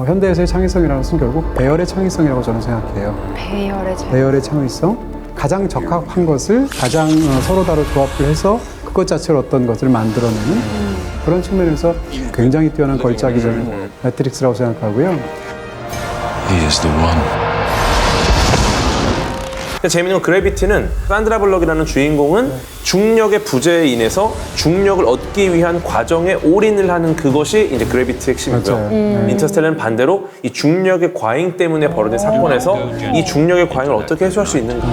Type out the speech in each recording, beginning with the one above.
현대에서의 창의성이라는 것은 결국 배열의 창의성이라고 저는 생각해요. 배열의 창의성, 가장 적합한 것을 가장 서로 다른 조합을 해서 그것 자체로 어떤 것을 만들어내는 그런 측면에서 굉장히 뛰어난 걸작이 저는 매트릭스라고 생각하고요. He is the one. 재밌는 건 그래비티는 산드라 블럭이라는 주인공은 중력의 부재에 인해서 중력을 얻기 위한 과정에 올인을 하는 그것이 이제 그래비티의 핵심이고요. 인터스텔라는 반대로 이 중력의 과잉 때문에 벌어진 사건에서 이 중력의 과잉을 어떻게 해소할 수 있는가,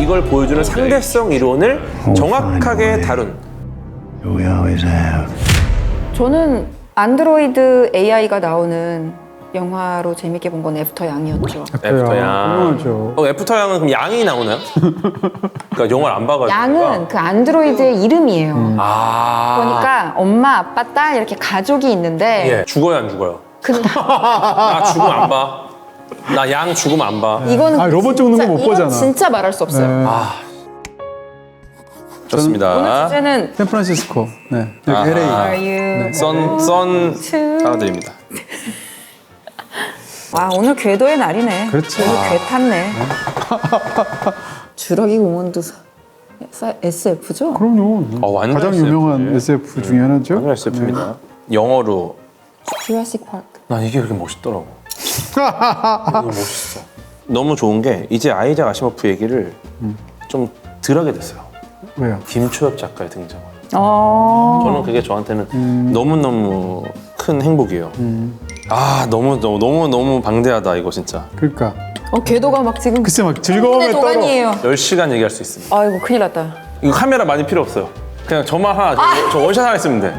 이걸 보여주는 상대성 이론을 정확하게 다룬. We always have. 저는 안드로이드 AI가 나오는 영화로 재밌게 본 건 애프터 양이었죠. 애프터 양. 훌륭하죠. 애프터 양은 그럼 양이 나오나요? 그러니까 영화를 안 봐가지고. 양은 그 안드로이드의 이름이에요. 아. 그러니까 엄마, 아빠, 딸 이렇게 가족이 있는데 예. 죽어요, 안 죽어요? 근데 나 죽으면 안 봐. 나 양 죽으면 안 봐. 이거는 로봇 죽는 거 못 이건 보잖아. 진짜 말할 수 없어요. 아. 좋습니다. 오늘 주제는 샌프란시스코, 네, 아하. LA. Are you 썬 사랑드립니다. 와, 오늘 궤도의 날이네. 그렇지. 오늘 궤 탔네. 주라기 공원도 SF죠? 그럼요. 완전 가장 SF. 유명한 SF 중에 하나죠. 완전 SF입니다. 영어로 주라식 파크. 난 이게 그렇게 멋있더라고. 너무 멋있어. 너무 좋은 게 이제 아이작 아시모프 얘기를 좀 덜 하게 됐어요. 왜요? 김초엽 작가의 등장. 어. 저는 그게 저한테는 너무너무 큰 행복이에요. 아, 너무 방대하다 이거 진짜. 그러니까 궤도가 막 지금 글쎄 막 즐거움에 떨어. 도가니예요. 10시간 얘기할 수 있습니다. 아이고 큰일 났다. 이거 카메라 많이 필요 없어요. 그냥 저만 하나, 저 원샷 하나 있으면 돼.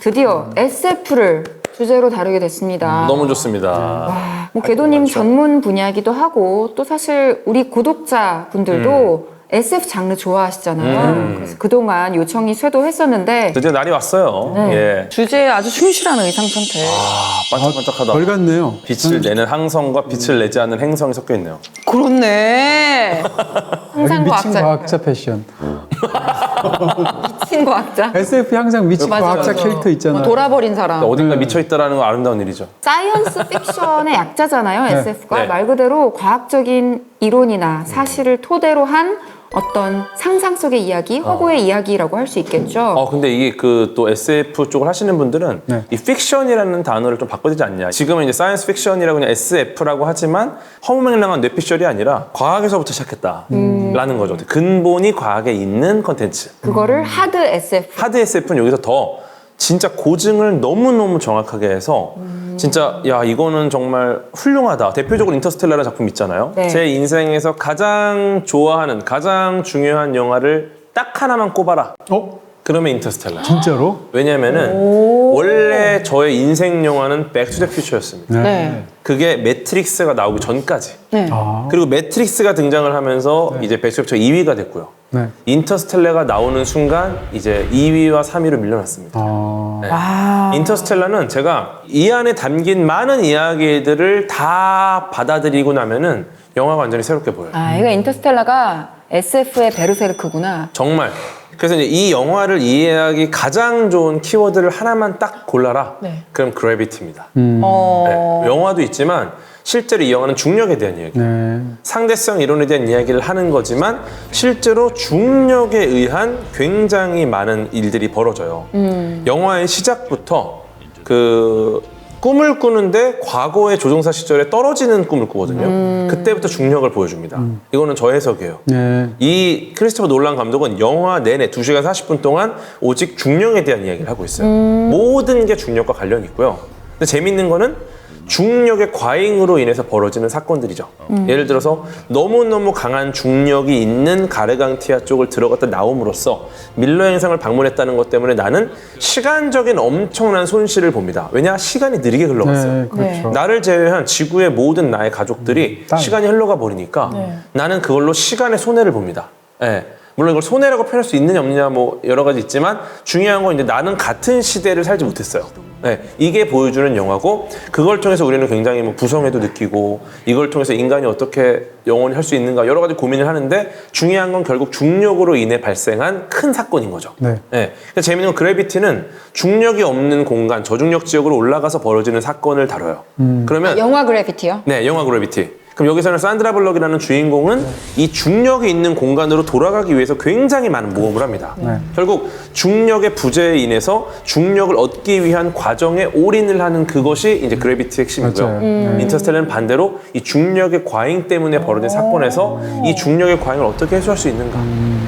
드디어 SF를 주제로 다루게 됐습니다. 너무 좋습니다. 뭐 궤도님 전문 분야이기도 하고 또 사실 우리 구독자분들도 SF 장르 좋아하시잖아요. 그래서 그동안 요청이 쇄도했었는데 드디어 날이 왔어요. 네. 예. 주제에 아주 충실한 의상 선택. 아, 반짝반짝하다. 별 같네요. 빛을 내는 항성과 빛을 내지 않는 행성이 섞여 있네요. 그렇네. 항상 미친 과학자. 과학자 패션. 미친 과학자. SF 항상 미친 맞아, 과학자 맞아. 캐릭터 있잖아요. 돌아버린 사람. 어딘가 미쳐 있다라는 건 아름다운 일이죠. 사이언스 픽션의 약자잖아요, SF가. 네. 말 그대로 과학적인 이론이나 사실을 토대로 한 어떤 상상 속의 이야기, 허구의 이야기라고 할 수 있겠죠. 근데 이게 그 또 SF 쪽을 하시는 분들은 네. 이 픽션이라는 단어를 좀 바꿔야 되지 않냐. 지금은 이제 사이언스 픽션이라고 그냥 SF라고 하지만 허무맹랑한 뇌피셜이 아니라 과학에서부터 시작했다라는 거죠. 근본이 과학에 있는 컨텐츠. 그거를 하드 SF. 하드 SF는 여기서 더 진짜 고증을 너무너무 정확하게 해서 진짜 야 이거는 정말 훌륭하다. 대표적으로 인터스텔라라는 작품 있잖아요. 네. 제 인생에서 가장 좋아하는 가장 중요한 영화를 딱 하나만 꼽아라. 그러면 인터스텔라. 진짜로? 왜냐면은 원래 저의 인생 영화는 백투더퓨처였습니다. 네. 그게 매트릭스가 나오기 전까지. 네. 그리고 매트릭스가 등장을 하면서 이제 백투더퓨처 2위가 됐고요. 네. 인터스텔라가 나오는 순간 이제 2위와 3위로 밀려났습니다. 와. 인터스텔라는 제가 이 안에 담긴 많은 이야기들을 다 받아들이고 나면은 영화가 완전히 새롭게 보여요. 이거 인터스텔라가 SF의 베르세르크구나. 정말. 그래서 이제 이 영화를 이해하기 가장 좋은 키워드를 하나만 딱 골라라. 네. 그럼 그래비티입니다. 어. 네. 영화도 있지만 실제로 이 영화는 중력에 대한 이야기. 네. 상대성 이론에 대한 이야기를 하는 거지만 실제로 중력에 의한 굉장히 많은 일들이 벌어져요. 영화의 시작부터 그 꿈을 꾸는데 과거의 조종사 시절에 떨어지는 꿈을 꾸거든요. 그때부터 중력을 보여줍니다. 이거는 저 해석이에요. 네. 이 크리스토퍼 놀란 감독은 영화 내내 2시간 40분 동안 오직 중력에 대한 이야기를 하고 있어요. 모든 게 중력과 관련이 있고요. 근데 재밌는 거는 중력의 과잉으로 인해서 벌어지는 사건들이죠. 예를 들어서 너무너무 강한 중력이 있는 가르강티아 쪽을 들어갔다 나옴으로써 밀러 행성을 방문했다는 것 때문에 나는 시간적인 엄청난 손실을 봅니다. 왜냐? 시간이 느리게 흘러갔어요. 네, 그렇죠. 나를 제외한 지구의 모든 나의 가족들이 땅. 시간이 흘러가 버리니까 나는 그걸로 시간의 손해를 봅니다. 예. 물론 이걸 손해라고 표현할 수 있느냐 없느냐 뭐 여러 가지 있지만 중요한 건 이제 나는 같은 시대를 살지 못했어요. 네, 이게 보여주는 영화고 그걸 통해서 우리는 굉장히 뭐 부성애도 느끼고 이걸 통해서 인간이 어떻게 영원히 할 수 있는가 여러 가지 고민을 하는데 중요한 건 결국 중력으로 인해 발생한 큰 사건인 거죠. 네. 네. 그러니까 재밌는 건 그래비티는 중력이 없는 공간, 저중력 지역으로 올라가서 벌어지는 사건을 다뤄요. 그러면 영화 그래비티요? 네, 영화 그래비티. 그럼 여기서는 산드라 블럭이라는 주인공은 이 중력이 있는 공간으로 돌아가기 위해서 굉장히 많은 모험을 합니다. 결국 중력의 부재에 인해서 중력을 얻기 위한 과정에 올인을 하는 그것이 이제 그래비티 핵심이고요. 맞아요. 인터스텔라는 반대로 이 중력의 과잉 때문에 벌어진 사건에서 이 중력의 과잉을 어떻게 해소할 수 있는가.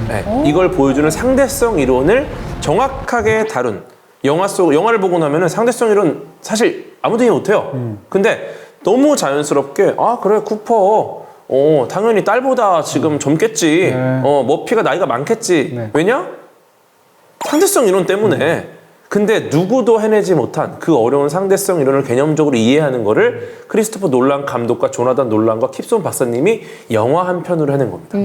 네, 이걸 보여주는 상대성 이론을 정확하게 다룬 영화를 보고 나면은 상대성 이론 사실 아무도 이해 못해요. 근데 너무 자연스럽게 아 그래 쿠퍼 당연히 딸보다 지금 젊겠지. 머피가 나이가 많겠지. 네. 왜냐? 상대성 이론 때문에. 근데 누구도 해내지 못한 그 어려운 상대성 이론을 개념적으로 이해하는 거를 크리스토퍼 놀란 감독과 조나단 놀란과 킵손 박사님이 영화 한 편으로 해낸 겁니다.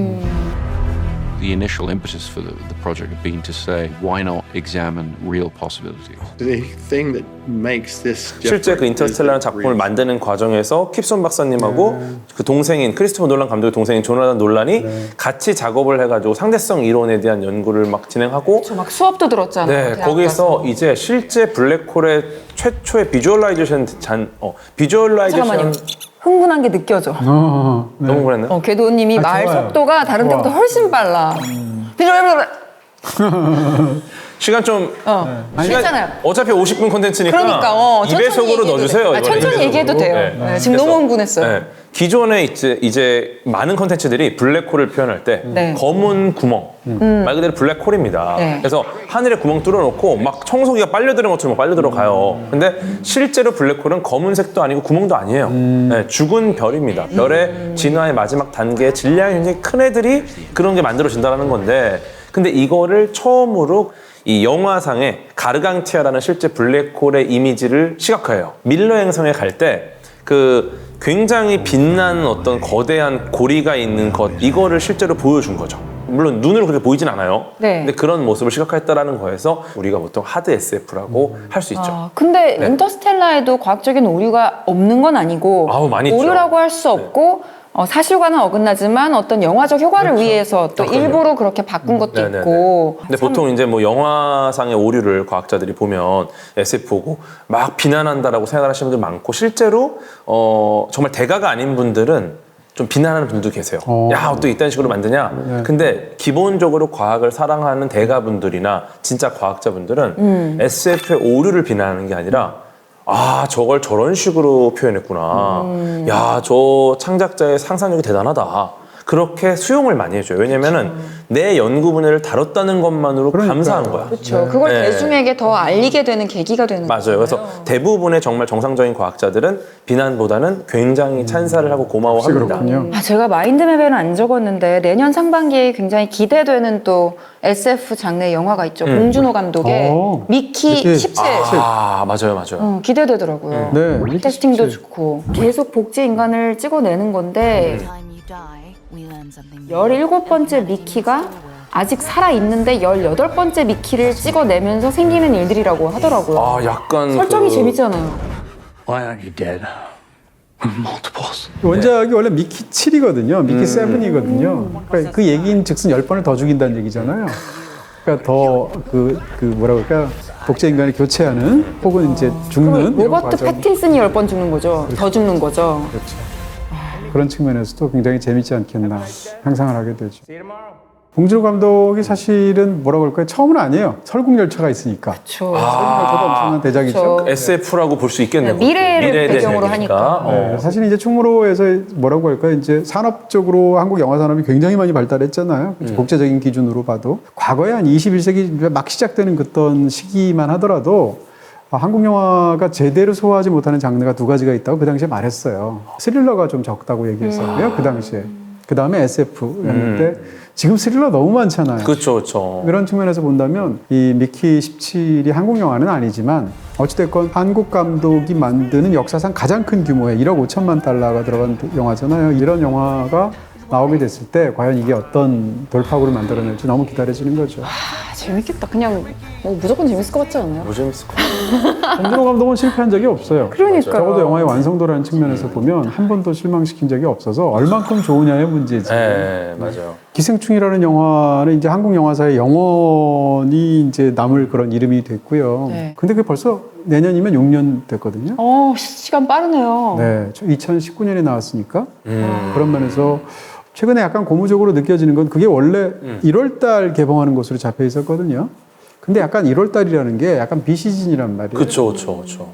The initial impetus for the project had been to say, why not examine real possibilities? The thing that makes this 실제 그 인터스텔라는 작품을 만드는 과정에서 킵손 박사님하고 그 동생인 크리스토퍼 놀란 감독의 동생인 조나단 놀란이 같이 작업을 해가지고 상대성 이론에 대한 연구를 막 진행하고 저 막 수업도 들었잖아요. 네, 대학 거기서 가서. 이제 실제 블랙홀의 최초의 비주얼라이제이션 잠깐만요. 흥분한 게 느껴져. 네. 너무 그랬나요? 궤도님이 말 좋아요. 속도가 다른 때보다 좋아. 훨씬 빨라. 시간 좀 괜찮아요. 어차피 50분 콘텐츠니까 그러니까 2배속으로 넣어주세요. 이번에 천천히 2배속으로. 얘기해도 돼요. 네. 지금 그래서, 너무 흥분했어요. 네. 기존에 이제 많은 콘텐츠들이 블랙홀을 표현할 때 네. 검은 구멍 말 그대로 블랙홀입니다. 네. 그래서 하늘에 구멍 뚫어놓고 막 청소기가 빨려 들어간 것처럼 빨려 들어가요. 근데 실제로 블랙홀은 검은색도 아니고 구멍도 아니에요. 네, 죽은 별입니다. 별의 진화의 마지막 단계의 질량이 굉장히 큰 애들이 그런 게 만들어진다는 건데 근데 이거를 처음으로 이 영화상에 가르강티아라는 실제 블랙홀의 이미지를 시각화해요. 밀러 행성에 갈 때 그 굉장히 빛나는 어떤 거대한 고리가 있는 것 이거를 실제로 보여준 거죠. 물론 눈으로 그렇게 보이진 않아요. 네. 근데 그런 모습을 시각화했다라는 거에서 우리가 보통 하드 SF라고 할 수 있죠. 근데 네. 인터스텔라에도 과학적인 오류가 없는 건 아니고 아우, 많이 있죠. 오류라고 할 수 없고 사실과는 어긋나지만 어떤 영화적 효과를 위해서 또 그럼요. 일부러 그렇게 바꾼 것도 네네네. 있고. 근데 보통 이제 뭐 영화상의 오류를 과학자들이 보면 SF 보고 막 비난한다라고 생각하시는 분들 많고 실제로 정말 대가가 아닌 분들은 좀 비난하는 분들도 계세요. 야, 어떻게 이딴 식으로 만드냐? 근데 기본적으로 과학을 사랑하는 대가분들이나 진짜 과학자분들은 SF의 오류를 비난하는 게 아니라 아, 저걸 저런 식으로 표현했구나. 야, 저 창작자의 상상력이 대단하다. 그렇게 수용을 많이 해줘요. 왜냐면은 내 연구 분야를 다뤘다는 것만으로 감사한 거야. 그렇죠. 그걸 네. 대중에게 더 알리게 되는 계기가 되는 맞아요. 그래서 대부분의 정말 정상적인 과학자들은 비난보다는 굉장히 찬사를 하고 고마워합니다. 그렇군요. 제가 마인드맵에는 안 적었는데 내년 상반기에 굉장히 기대되는 또 SF 장르의 영화가 있죠. 봉준호 감독의 미키 미키 17. 아, 맞아요. 기대되더라고요. 네, 캐스팅도 좋고 계속 복제 인간을 찍어내는 건데 17번째 미키가 아직 살아있는데 18번째 미키를 찍어내면서 생기는 일들이라고 하더라고요. 아, 약간 설정이 재밌잖아요. Why aren't you dead? Multiples. 원작이 원래 미키 7이거든요. 미키 7이거든요. 그러니까 그 얘기인 즉슨 10번을 더 죽인다는 얘기잖아요. 그러니까 더 뭐라고 할까? 복제 인간을 교체하는 혹은 이제 죽는 이런 로버트 과정. 패틴슨이 10번 죽는 거죠. 더 죽는 거죠. 그런 측면에서도 굉장히 재밌지 않겠나 상상을 하게 되죠. 봉준호 감독이 사실은 뭐라고 할까요? 처음은 아니에요. 설국열차가 있으니까. 그렇죠. 설국열차도 엄청난 대작이죠. 그쵸. SF라고 볼 수 있겠네요. 네, 미래를 미래에 대한 배경으로 이야기니까. 하니까. 네, 사실 이제 충무로에서 뭐라고 할까요? 이제 산업적으로 한국 영화 산업이 굉장히 많이 발달했잖아요. 국제적인 기준으로 봐도 과거에 한 21세기 막 시작되는 그떤 시기만 하더라도 한국 영화가 제대로 소화하지 못하는 장르가 두 가지가 있다고 그 당시에 말했어요. 스릴러가 좀 적다고 얘기했었고요. 그 당시에. 그 다음에 SF였는데 지금 스릴러 너무 많잖아요. 그렇죠. 그런 측면에서 본다면 이 미키 17이 한국 영화는 아니지만 어찌됐건 한국 감독이 만드는 역사상 가장 큰 규모의 1억 5천만 달러가 들어간 영화잖아요. 이런 영화가 나오게 됐을 때 과연 이게 어떤 돌파구를 만들어낼지 너무 기다려지는 거죠. 아, 재밌겠다. 그냥 무조건 재밌을 것 같지 않아요? 뭐 재밌을 것 같아요. 봉준호 감독은 실패한 적이 없어요. 그러니까요. 적어도 영화의 완성도라는 측면에서 보면 한 번도 실망시킨 적이 없어서 얼만큼 좋으냐의 문제지. 네, 맞아요. 기생충이라는 영화는 이제 한국 영화사에 영원히 이제 남을 그런 이름이 됐고요. 네. 근데 그게 벌써 내년이면 6년 됐거든요. 시간 빠르네요. 네, 2019년에 나왔으니까 그런 면에서 최근에 약간 고무적으로 느껴지는 건 그게 원래 1월달 개봉하는 것으로 잡혀 있었거든요. 근데 약간 1월달이라는 게 약간 비시즌이란 말이에요. 그렇죠, 그렇죠.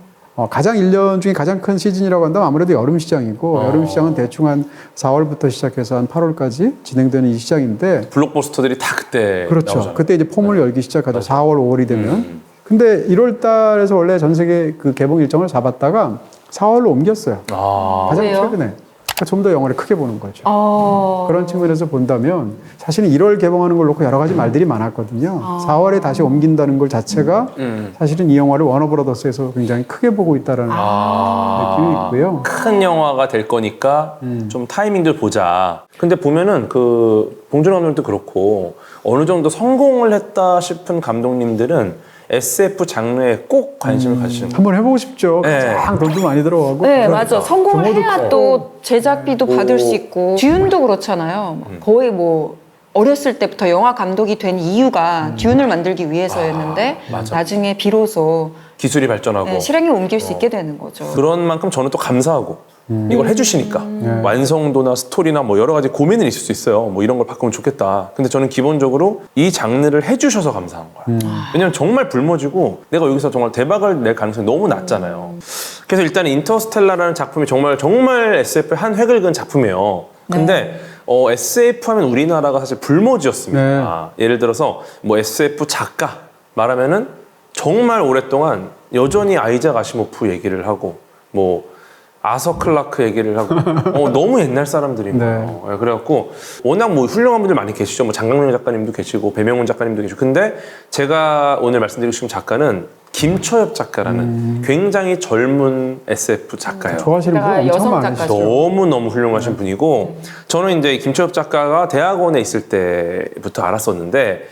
가장 1년 중에 가장 큰 시즌이라고 한다면 아무래도 여름 시장이고 여름 시장은 대충 한 4월부터 시작해서 한 8월까지 진행되는 이 시장인데 블록버스터들이 다 그때 그렇죠. 나오잖아요. 그때 이제 폼을 열기 시작하죠. 4월, 5월이 되면. 근데 1월 달에서 원래 전 세계 그 개봉 일정을 잡았다가 4월로 옮겼어요. 가장 왜요? 최근에. 그러니까 좀 더 영화를 크게 보는 거죠. 어. 그런 측면에서 본다면 사실은 1월 개봉하는 걸 놓고 여러 가지 말들이 많았거든요. 4월에 다시 옮긴다는 것 자체가 사실은 이 영화를 워너브라더스에서 굉장히 크게 보고 있다는 느낌이 있고요. 큰 영화가 될 거니까 좀 타이밍들 보자. 근데 보면은 그 봉준호 감독도 그렇고 어느 정도 성공을 했다 싶은 감독님들은 SF 장르에 꼭 관심을 가지시는 거예요. 한번 해보고 싶죠. 네. 가장 돈도 많이 들어가고. 네, 그러니까. 맞아. 성공을 규모도 해야 크고. 또 제작비도 받을 수 있고. 듀운도 그렇잖아요. 거의 어렸을 때부터 영화 감독이 된 이유가 듀운을 만들기 위해서였는데 맞아. 나중에 비로소 기술이 발전하고 실행에 옮길 수 있게 되는 거죠. 그런 만큼 저는 또 감사하고 이걸 해주시니까 완성도나 스토리나 뭐 여러 가지 고민은 있을 수 있어요. 뭐 이런 걸 바꾸면 좋겠다. 근데 저는 기본적으로 이 장르를 해주셔서 감사한 거야. 왜냐면 정말 불모지고 내가 여기서 정말 대박을 낼 가능성이 너무 낮잖아요. 그래서 일단 인터스텔라라는 작품이 정말 SF의 한 획을 그은 작품이에요. 근데 SF 하면 우리나라가 사실 불모지였습니다. 예를 들어서 뭐 SF 작가 말하면은 정말 오랫동안 여전히 아이작 아시모프 얘기를 하고 뭐 아서 클라크 얘기를 하고 너무 옛날 사람들인 거예요. 네. 그래갖고 워낙 뭐 훌륭한 분들 많이 계시죠. 뭐 장강명 작가님도 계시고 배명훈 작가님도 계시고. 근데 제가 오늘 말씀드리고 싶은 작가는 김초엽 작가라는 굉장히 젊은 SF 작가예요. 좋아하시는 분이 엄청 여성 많으시죠. 작가죠. 너무너무 훌륭하신 분이고 저는 이제 김초엽 작가가 대학원에 있을 때부터 알았었는데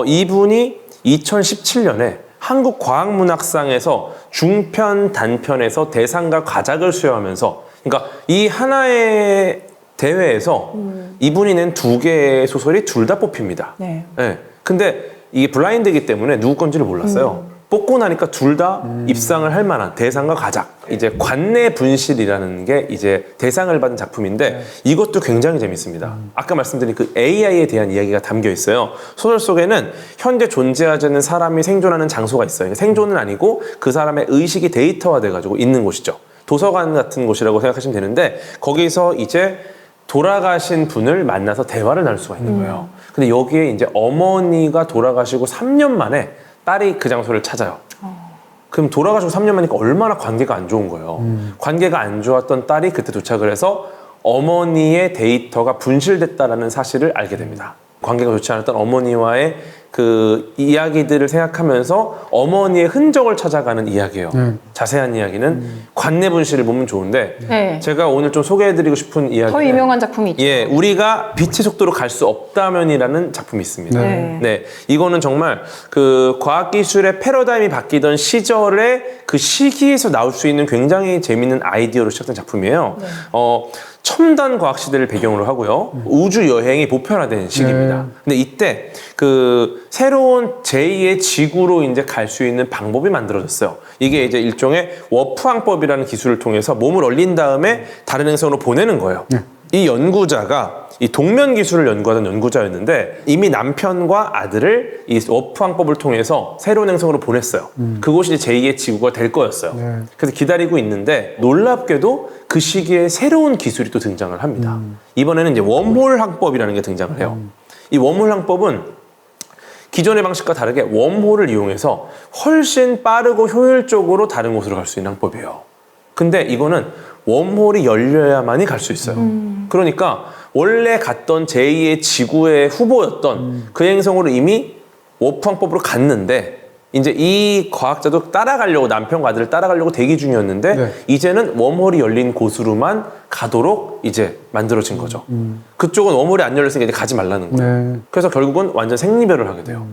이분이 2017년에 한국과학문학상에서 중편, 단편에서 대상과 과작을 수여하면서 그러니까 이 하나의 대회에서 이분이 낸 2개의 소설이 둘 다 뽑힙니다. 네. 네. 근데 이게 블라인드이기 때문에 누구 건지를 몰랐어요. 뽑고 나니까 둘 다 입상을 할 만한 대상과 과작. 이제 관내 분실이라는 게 이제 대상을 받은 작품인데 이것도 굉장히 재밌습니다. 아까 말씀드린 그 AI에 대한 이야기가 담겨 있어요. 소설 속에는 현재 존재하지 않는 사람이 생존하는 장소가 있어요. 생존은 아니고 그 사람의 의식이 데이터화 돼가지고 있는 곳이죠. 도서관 같은 곳이라고 생각하시면 되는데 거기서 이제 돌아가신 분을 만나서 대화를 나눌 수가 있는 거예요. 근데 여기에 이제 어머니가 돌아가시고 3년 만에 딸이 그 장소를 찾아요. 그럼 돌아가시고 3년 만이니까 얼마나 관계가 안 좋은 거예요. 관계가 안 좋았던 딸이 그때 도착을 해서 어머니의 데이터가 분실됐다라는 사실을 알게 됩니다. 관계가 좋지 않았던 어머니와의 그 이야기들을 생각하면서 어머니의 흔적을 찾아가는 이야기예요. 자세한 이야기는 관내 분실을 보면 좋은데 네. 제가 오늘 좀 소개해드리고 싶은 이야기는 더 유명한 작품이 있죠. 예, 우리가 빛의 속도로 갈 수 없다면이라는 작품이 있습니다. 네. 이거는 정말 그 과학기술의 패러다임이 바뀌던 시절에 그 시기에서 나올 수 있는 굉장히 재밌는 아이디어로 시작된 작품이에요. 첨단 과학 시대를 배경으로 하고요. 우주 여행이 보편화된 시기입니다. 근데 이때 그 새로운 제2의 지구로 이제 갈 수 있는 방법이 만들어졌어요. 이게 이제 일종의 워프항법이라는 기술을 통해서 몸을 얼린 다음에 다른 행성으로 보내는 거예요. 이 연구자가 이 동면 기술을 연구하던 연구자였는데 이미 남편과 아들을 이 워프항법을 통해서 새로운 행성으로 보냈어요. 그곳이 이제 제2의 지구가 될 거였어요. 그래서 기다리고 있는데 놀랍게도 그 시기에 새로운 기술이 또 등장을 합니다. 이번에는 이제 웜홀 항법이라는 게 등장을 해요. 이 웜홀 항법은 기존의 방식과 다르게 웜홀을 이용해서 훨씬 빠르고 효율적으로 다른 곳으로 갈 수 있는 항법이에요. 근데 이거는 웜홀이 열려야만이 갈 수 있어요. 그러니까 원래 갔던 제2의 지구의 후보였던 그 행성으로 이미 워프 항법으로 갔는데 이제 이 과학자도 따라가려고 남편과 아들을 따라가려고 대기 중이었는데 네. 이제는 웜홀이 열린 곳으로만 가도록 이제 만들어진 거죠. 그쪽은 웜홀이 안 열렸으니까 이제 가지 말라는 거예요. 네. 그래서 결국은 완전 생리별을 하게 돼요.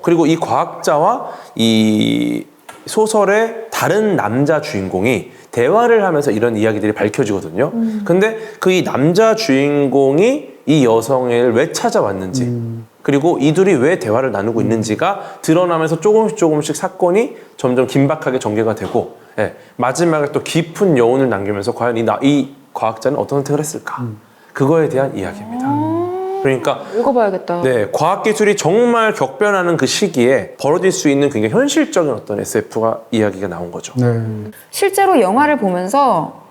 그리고 이 과학자와 이 소설의 다른 남자 주인공이 대화를 하면서 이런 이야기들이 밝혀지거든요. 근데 그 이 남자 주인공이 이 여성을 왜 찾아왔는지 그리고 이 둘이 왜 대화를 나누고 있는지가 드러나면서 조금씩 사건이 점점 긴박하게 전개가 되고 예, 마지막에 또 깊은 여운을 남기면서 과연 이 과학자는 어떤 선택을 했을까 그거에 대한 이야기입니다. 그러니까 읽어봐야겠다. 네, 과학기술이 정말 격변하는 그 시기에 벌어질 수 있는 굉장히 현실적인 어떤 SF가 이야기가 나온 거죠. 네. 실제로 영화를 보면서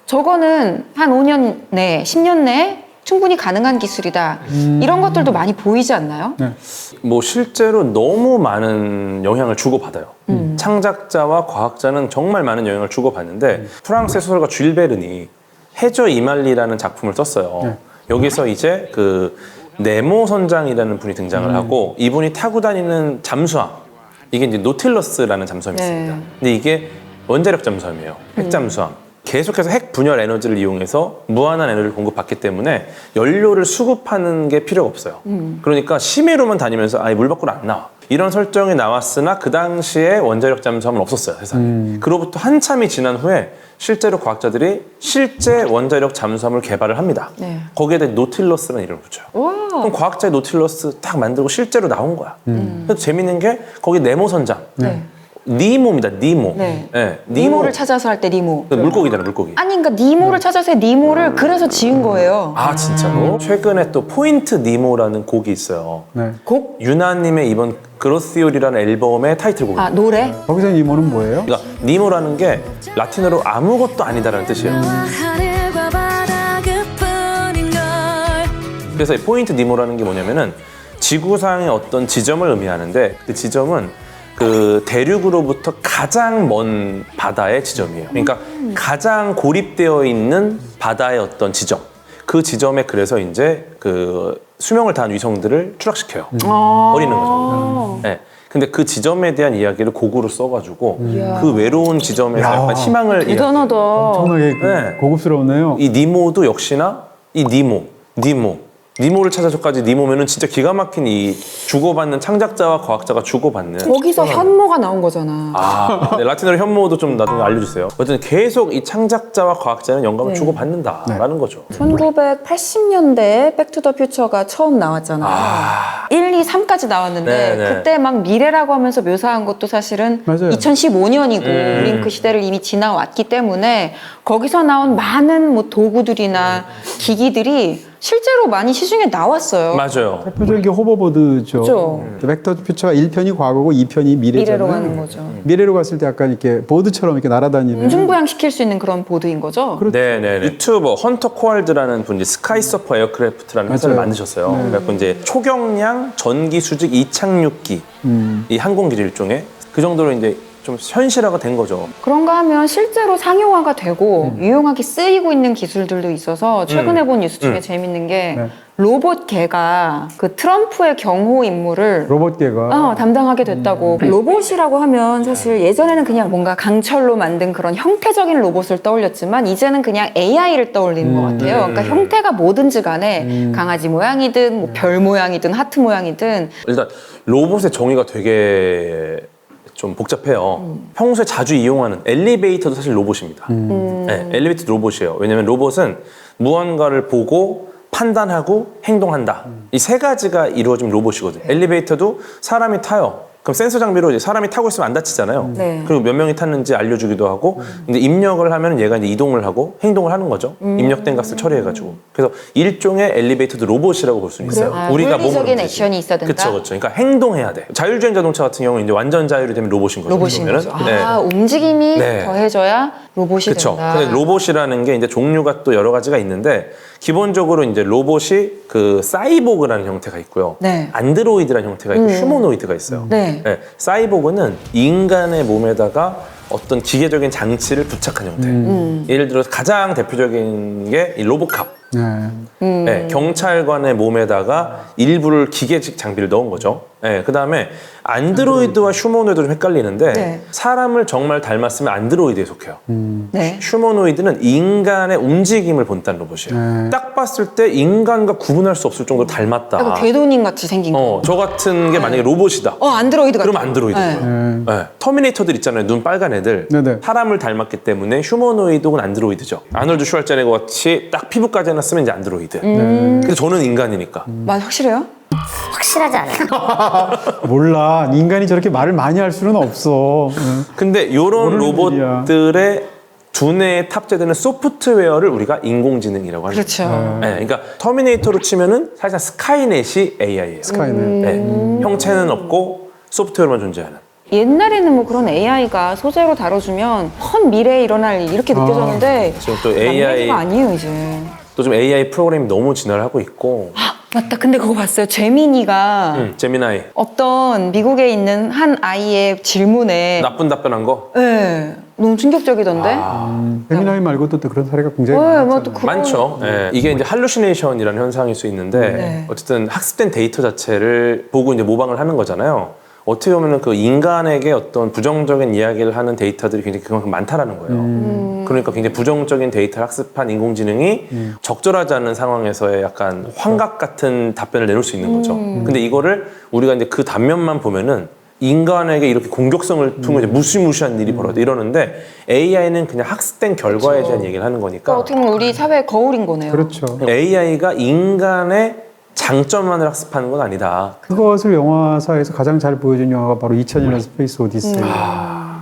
저거는 한 5년 내에 10년 내에 충분히 가능한 기술이다. 이런 것들도 많이 보이지 않나요? 네. 뭐 실제로 너무 많은 영향을 주고받아요. 창작자와 과학자는 정말 많은 영향을 주고받는데 프랑스의 소설가 줄 베른이 해저 이말리라는 작품을 썼어요. 네. 여기서 이제 그 네모 선장이라는 분이 등장을 하고 이분이 타고 다니는 잠수함 이게 이제 노틸러스라는 잠수함이 네. 있습니다. 근데 이게 원자력 잠수함이에요. 핵 잠수함. 계속해서 핵 분열 에너지를 이용해서 무한한 에너지를 공급받기 때문에 연료를 수급하는 게 필요가 없어요. 그러니까 심해로만 다니면서 아예 물 밖으로 안 나와. 이런 설정이 나왔으나 그 당시에 원자력 잠수함은 없었어요, 세상에. 그로부터 한참이 지난 후에 실제로 과학자들이 실제 원자력 잠수함을 개발을 합니다. 네. 거기에 대해 노틸러스라는 이름을 붙여요. 그럼 과학자의 노틸러스 딱 만들고 실제로 나온 거야. 그래서 재밌는 게 거기 네모 선장. 네. 니모입니다, 니모. 네. 네, 니모를 찾아서 할 때 니모. 물고기잖아, 물고기. 아니 그러니까 니모를 찾아서 니모를 그래서 지은 거예요. 아 진짜로? 최근에 또 포인트 니모라는 곡이 있어요. 네. 곡? 유나님의 이번 그로시오리라는 앨범의 타이틀곡입니다. 아 노래? 거기서 이모는 뭐예요? 그러니까 니모라는 게 라틴어로 아무것도 아니다라는 뜻이에요. 그래서 이 포인트 니모라는 게 뭐냐면은 지구상의 어떤 지점을 의미하는데 그 지점은 그 대륙으로부터 가장 먼 바다의 지점이에요. 그러니까 가장 고립되어 있는 바다의 어떤 지점. 그 지점에 그래서 이제 그 수명을 다한 위성들을 추락시켜요. 버리는 거죠. 네. 근데 그 지점에 대한 이야기를 곡으로 써가지고 그 외로운 지점에서 야. 약간 희망을 대단하다. 엄청나게 네. 고급스러우네요. 이 니모도 역시나 이 니모를 찾아서까지 니모면은 진짜 기가 막힌 이 주고받는 창작자와 과학자가 주고받는 거기서 현모가 나온 거잖아. 네, 라틴어로 현모도 좀 나중에 알려주세요. 어쨌든 계속 이 창작자와 과학자는 영감을 주고받는다라는 거죠. 1980년대에 백투더퓨처가 처음 나왔잖아요. 1, 2, 3까지 나왔는데 네, 네. 그때 막 미래라고 하면서 묘사한 것도 사실은 맞아요. 2015년이고 우린 그 시대를 이미 지나왔기 때문에 거기서 나온 많은 뭐 도구들이나 기기들이 실제로 많이 시중에 나왔어요. 맞아요. 대표적인 게 호버보드죠. 그죠. 벡터 퓨처가 1편이 과거고 2편이 미래잖아요. 미래로 가는 거죠. 미래로 갔을 때 약간 이렇게 보드처럼 이렇게 날아다니는. 음중부양 시킬 수 있는 그런 보드인 거죠. 네네. 유튜버 헌터 코알드라는 분이 스카이서퍼 에어크래프트라는 회사를 맞아요. 만드셨어요. 그래서 이제 초경량 전기 수직 이착륙기 이 항공기 일종의 그 정도로 이제 좀 현실화가 된 거죠. 그런가 하면 실제로 상용화가 되고 유용하게 쓰이고 있는 기술들도 있어서 최근에 본 뉴스 중에 재밌는 게 네. 로봇 개가 그 트럼프의 경호 임무를 로봇계가 담당하게 됐다고. 로봇이라고 하면 사실 예전에는 그냥 뭔가 강철로 만든 그런 형태적인 로봇을 떠올렸지만 이제는 그냥 AI를 떠올리는 것 같아요. 그러니까 형태가 뭐든지 간에 강아지 모양이든 뭐 별 모양이든 하트 모양이든 일단 로봇의 정의가 되게 좀 복잡해요. 평소에 자주 이용하는 엘리베이터도 사실 로봇입니다. 네, 엘리베이터도 로봇이에요. 왜냐하면 로봇은 무언가를 보고 판단하고 행동한다. 이 세 가지가 이루어지면 로봇이거든요. 엘리베이터도 사람이 타요. 그럼 센서 장비로 이제 사람이 타고 있으면 안 다치잖아요. 네. 그리고 몇 명이 탔는지 알려주기도 하고, 이제 입력을 하면 얘가 이제 이동을 하고 행동을 하는 거죠. 입력된 값을 처리해가지고. 그래서 일종의 엘리베이터도 로봇이라고 볼 수 있어요. 물리적인 몸으로 액션이 있어야 된다. 그렇죠. 그러니까 행동해야 돼. 자율주행 자동차 같은 경우는 이제 완전 자율이 되면 로봇인 거죠. 로봇인 그러면은. 거죠. 네. 아, 움직임이 네. 더해져야 로봇이 그렇죠. 된다. 근데 로봇이라는 게 이제 종류가 또 여러 가지가 있는데 기본적으로 이제 로봇이 그 사이보그라는 형태가 있고요. 네. 안드로이드라는 형태가 있고 휴머노이드가 있어요. 네. 사이보그는 인간의 몸에다가 어떤 기계적인 장치를 부착한 형태. 예를 들어서 가장 대표적인 게 이 로보캅. 네. 네, 경찰관의 몸에다가 일부를 기계식 장비를 넣은 거죠. 네, 그 다음에 안드로이드와 휴머노이드도 좀 헷갈리는데 네. 사람을 정말 닮았으면 안드로이드에 속해요. 네. 휴머노이드는 인간의 움직임을 본다는 로봇이에요. 딱 봤을 때 인간과 구분할 수 없을 정도로 닮았다. 약간 궤도님 같이 생긴 거. 저 같은 게 만약에 로봇이다. 안드로이드 같아. 그럼 안드로이드인 거예요. 네. 터미네이터들 있잖아요. 눈 빨간 애들. 네네. 사람을 닮았기 때문에 휴머노이드 혹은 안드로이드죠. 아놀드 슈왈제네거 같이 딱 피부까지 해놨으면 이제 안드로이드. 근데 저는 인간이니까. 맞아, 확실해요? 확실하지 않아요. 몰라. 인간이 저렇게 말을 많이 할 수는 없어. 근데 이런 모르는 일이야. 로봇들의 두뇌에 탑재되는 소프트웨어를 우리가 인공지능이라고 하죠. 그렇죠. 네, 그러니까 터미네이터로 치면은 사실상 스카이넷이 AI예요. 스카이넷. 네, 형체는 없고 소프트웨어만 존재하는. 옛날에는 뭐 그런 AI가 소재로 다뤄주면 헌 미래에 일어날 일 이렇게 느껴졌는데 지금 또 AI 얘기가 아니에요 이제. 또 좀 AI 프로그램이 너무 진화를 하고 있고. 맞다. 근데 그거 봤어요. 제미니가 제미나이 어떤 미국에 있는 한 아이의 질문에 나쁜 답변한 거 네, 너무 충격적이던데. 페미나이 말고도 또 그런 사례가 굉장히 네, 많잖아요. 뭐 또 그런- 많죠. 예, 이게 이제 할루시네이션이라는 현상일 수 있는데 네. 어쨌든 학습된 데이터 자체를 보고 이제 모방을 하는 거잖아요. 어떻게 보면은 그 인간에게 어떤 부정적인 이야기를 하는 데이터들이 굉장히 그만큼 많다라는 거예요. 그러니까 굉장히 부정적인 데이터를 학습한 인공지능이 적절하지 않은 상황에서의 약간 환각 같은 답변을 내놓을 수 있는 거죠. 근데 이거를 우리가 이제 그 단면만 보면은 인간에게 이렇게 공격성을 통해 이제 무시무시한 일이 벌어져 이러는데 AI는 그냥 학습된 결과에 대한 얘기를 하는 거니까 그러니까 어떻게 보면 우리 사회의 거울인 거네요. 그렇죠. AI가 인간의 장점만을 학습하는 건 아니다. 그것을 영화사에서 가장 잘 보여준 영화가 바로 2001년 스페이스 오디세이.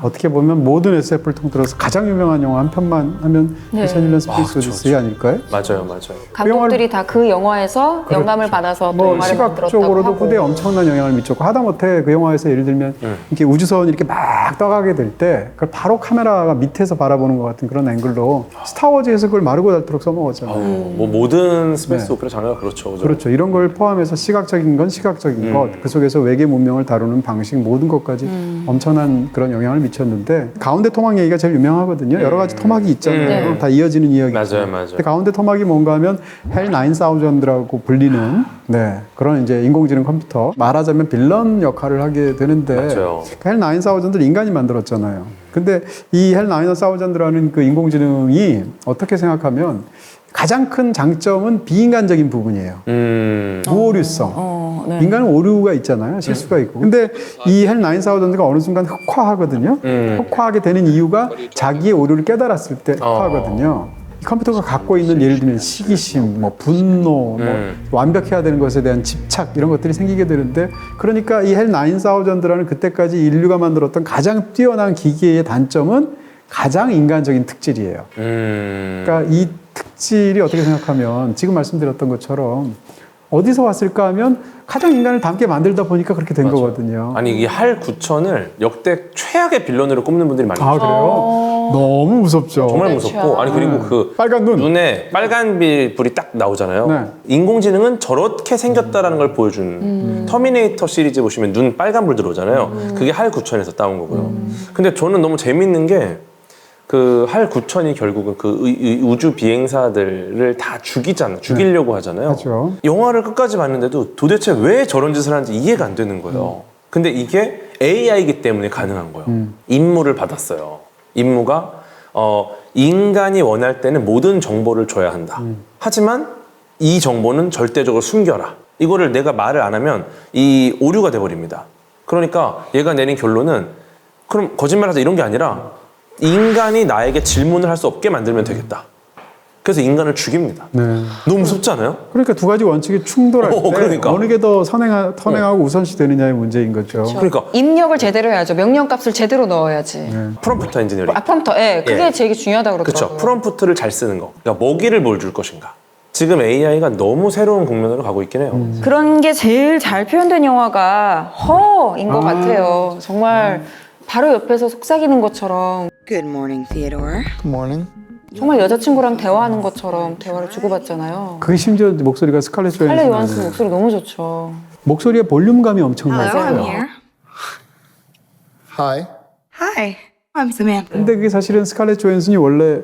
어떻게 보면 모든 SF를 통틀어서 가장 유명한 영화 한 편만 하면 네. 2001년 스페이스 오디세이 아닐까요? 맞아요. 감독들이 다 그 영화에서 영감을 받아서 또 뭐 영화를 만들었다고 시각적으로도 하고. 후대에 엄청난 영향을 미쳤고 하다못해 그 영화에서 예를 들면 이렇게 우주선이 이렇게 막 떠가게 될 때 그걸 바로 카메라가 밑에서 바라보는 것 같은 그런 앵글로 스타워즈에서 그걸 마르고 닳도록 써먹었잖아요. 뭐 모든 스페이스 네. 오페라 장르가 그렇죠. 그죠? 그렇죠. 이런 걸 포함해서 시각적인 건 시각적인 것, 그 속에서 외계 문명을 다루는 방식 모든 것까지 엄청난 그런 영향을 미쳤는데 가운데 토막 얘기가 제일 유명하거든요. 여러 가지 토막이 있잖아요. 다 이어지는 이야기죠. 맞아요. 근데 가운데 토막이 뭔가 하면 헬 9000라고 불리는 그런 이제 인공지능 컴퓨터 말하자면 빌런 역할을 하게 되는데 맞아요. 헬 9000을 인간이 만들었잖아요. 근데 이 헬 9000라는 그 인공지능이 어떻게 생각하면 가장 큰 장점은 비인간적인 부분이에요. 무오류성. 네. 인간은 오류가 있잖아요. 실수가 있고. 근데 이 헬 9000가 어느 순간 흑화하거든요. 흑화하게 되는 이유가 자기의 오류를 깨달았을 때 흑화하거든요. 이 컴퓨터가 갖고 있는 예를 들면 시기심, 뭐 분노, 뭐 완벽해야 되는 것에 대한 집착 이런 것들이 생기게 되는데 그러니까 이 헬 9000라는 그때까지 인류가 만들었던 가장 뛰어난 기기의 단점은 가장 인간적인 특질이에요. 그러니까 이 특질이 어떻게 생각하면 지금 말씀드렸던 것처럼 어디서 왔을까 하면 가장 인간을 닮게 만들다 보니까 그렇게 된 거거든요. 아니 이 할 9000을 역대 최악의 빌런으로 꼽는 분들이 많아요. 아, 그래요? 너무 무섭죠. 정말 무섭고 아니 그리고 그 빨간 눈. 눈에 빨간 불이 딱 나오잖아요. 네. 인공지능은 저렇게 생겼다라는 걸 보여주는 터미네이터 시리즈 보시면 눈 빨간 불 들어오잖아요. 그게 할 9000에서 따온 거고요. 근데 저는 너무 재밌는 게 그 할 9000이 결국은 그 우주 비행사들을 다 죽이려고 하잖아요. 그렇죠. 영화를 끝까지 봤는데도 도대체 왜 저런 짓을 하는지 이해가 안 되는 거예요. 근데 이게 AI이기 때문에 가능한 거예요. 임무를 받았어요. 임무가 인간이 원할 때는 모든 정보를 줘야 한다. 하지만 이 정보는 절대적으로 숨겨라. 이거를 내가 말을 안 하면 이 오류가 돼버립니다. 그러니까 얘가 내린 결론은 그럼 거짓말하자 이런 게 아니라 인간이 나에게 질문을 할 수 없게 만들면 되겠다. 그래서 인간을 죽입니다. 네. 너무 무섭지 않아요? 그러니까 두 가지 원칙이 충돌할 때 그러니까. 어느 게 더 선행하고 우선시 되느냐의 문제인 거죠. 그러니까 입력을 제대로 해야죠. 명령값을 제대로 넣어야지. 프롬프트 엔지니어링. 프롬프터, 그게 되게 중요하다고 그러더라고요. 그렇죠. 프롬프트를 잘 쓰는 거. 그러니까 먹이를 뭘 줄 것인가. 지금 AI가 너무 새로운 국면으로 가고 있긴 해요. 그런 게 제일 잘 표현된 영화가 허인 것 같아요. 정말 바로 옆에서 속삭이는 것처럼 Good morning, Theodore. Good morning. 정말 여자친구랑 대화하는 것처럼 대화를 주고받잖아요. 그게 심지어 목소리가 스칼렛 스칼렛 요한슨 조한슨 목소리 너무 좋죠. 목소리의 볼륨감이 엄청나요. Hello, I'm here. Hi. Hi, I'm Samantha. 근데 그게 사실은 스칼렛 조한슨이 원래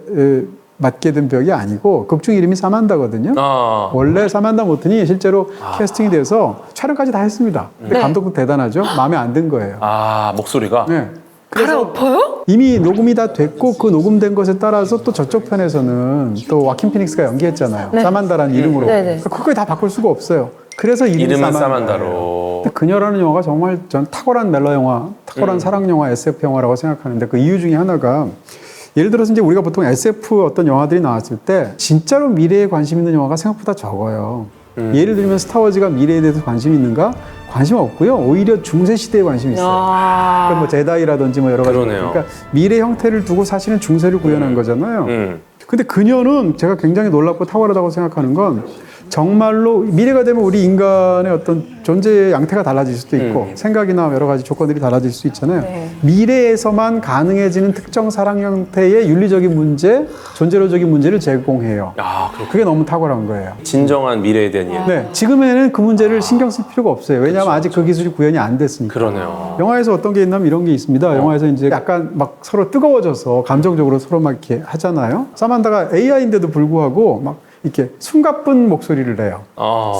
맞게 된 벽이 아니고 극중 이름이 사만다거든요. 아. 원래 사만다 모튼이 실제로 캐스팅이 돼서 촬영까지 다 했습니다. 근데 감독도 대단하죠. 마음에 안 든 거예요. 아, 목소리가? 네. 갈아엎어요? 이미 녹음이 다 됐고 그 녹음된 것에 따라서 또 저쪽 편에서는 또 와킨 피닉스가 연기했잖아요. 사만다라는 이름으로. 네네. 그걸 다 바꿀 수가 없어요. 그래서 이름은 사만다예요. 사만다로. 근데 그녀라는 영화가 정말 전 탁월한 멜로 영화, 탁월한 사랑 영화, SF 영화라고 생각하는데 그 이유 중에 하나가 예를 들어서 이제 우리가 보통 SF 어떤 영화들이 나왔을 때 진짜로 미래에 관심 있는 영화가 생각보다 적어요. 예를 들면 스타워즈가 미래에 대해서 관심 있는가? 관심 없고요. 오히려 중세 시대에 관심이 있어요. 그러니까 뭐 제다이라든지 뭐 여러 가지. 그러네요. 그러니까 미래 형태를 두고 사실은 중세를 구현한 거잖아요. 근데 그녀는 제가 굉장히 놀랍고 탁월하다고 생각하는 건 정말로 미래가 되면 우리 인간의 어떤 존재의 양태가 달라질 수도 있고 생각이나 여러 가지 조건들이 달라질 수 있잖아요. 미래에서만 가능해지는 특정 사랑 형태의 윤리적인 문제, 존재론적인 문제를 제공해요. 아, 그렇군요. 그게 너무 탁월한 거예요. 진정한 미래에 대한 이야기. 네, 지금에는 그 문제를 신경 쓸 필요가 없어요. 왜냐하면 아직 그 기술이 구현이 안 됐으니까. 그러네요. 영화에서 어떤 게 있냐면 이런 게 있습니다. 영화에서 이제 약간 막 서로 뜨거워져서 감정적으로 서로 막 이렇게 하잖아요. 사만다가 AI인데도 불구하고 막 이렇게 숨가쁜 목소리를 내요.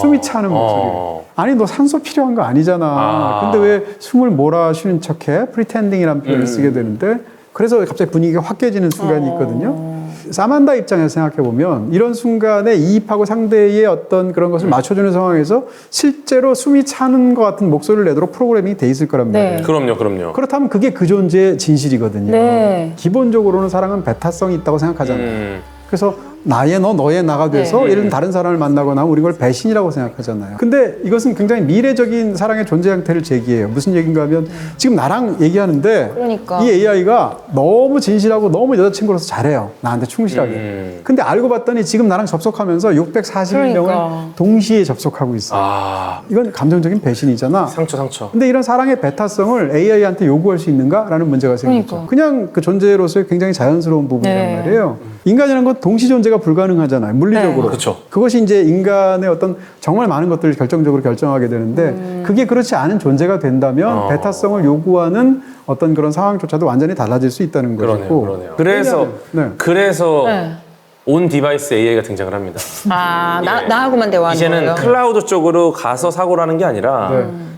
숨이 차는 목소리를. 아니 너 산소 필요한 거 아니잖아. 근데 왜 숨을 몰아쉬는 척해? 프리텐딩이라는 표현을 쓰게 되는데 그래서 갑자기 분위기가 확 깨지는 순간이 있거든요. 사만다 입장에서 생각해보면 이런 순간에 이입하고 상대의 어떤 그런 것을 맞춰주는 상황에서 실제로 숨이 차는 것 같은 목소리를 내도록 프로그래밍이 돼 있을 거란 말이에요. 그럼요. 그렇다면 그게 그 존재의 진실이거든요. 네. 기본적으로는 사랑은 베타성이 있다고 생각하잖아요. 그래서 나의 너, 너의 나가 돼서 예를 들면 다른 사람을 만나거나 하면 우리 그걸 배신이라고 생각하잖아요. 근데 이것은 굉장히 미래적인 사랑의 존재 형태를 제기해요. 무슨 얘기인가 하면 지금 나랑 얘기하는데 그러니까. 이 AI가 너무 진실하고 너무 여자친구로서 잘해요. 나한테 충실하게. 근데 알고 봤더니 지금 나랑 접속하면서 640명을 그러니까. 동시에 접속하고 있어요. 이건 감정적인 배신이잖아. 상처. 근데 이런 사랑의 베타성을 AI한테 요구할 수 있는가라는 문제가 생기죠. 그냥 그 존재로서의 굉장히 자연스러운 부분이란 말이에요. 인간이라는 건 동시 존재가 불가능하잖아요. 물리적으로. 그렇죠. 그것이 이제 인간의 어떤 정말 많은 것들을 결정적으로 결정하게 되는데 그게 그렇지 않은 존재가 된다면 베타성을 요구하는 어떤 그런 상황조차도 완전히 달라질 수 있다는 것이고. 그러네요. 그래서 네. 온 디바이스 AI가 등장을 합니다. 나하고만 대화하는 이제는 거예요. 클라우드 쪽으로 가서 사고를 하는 게 아니라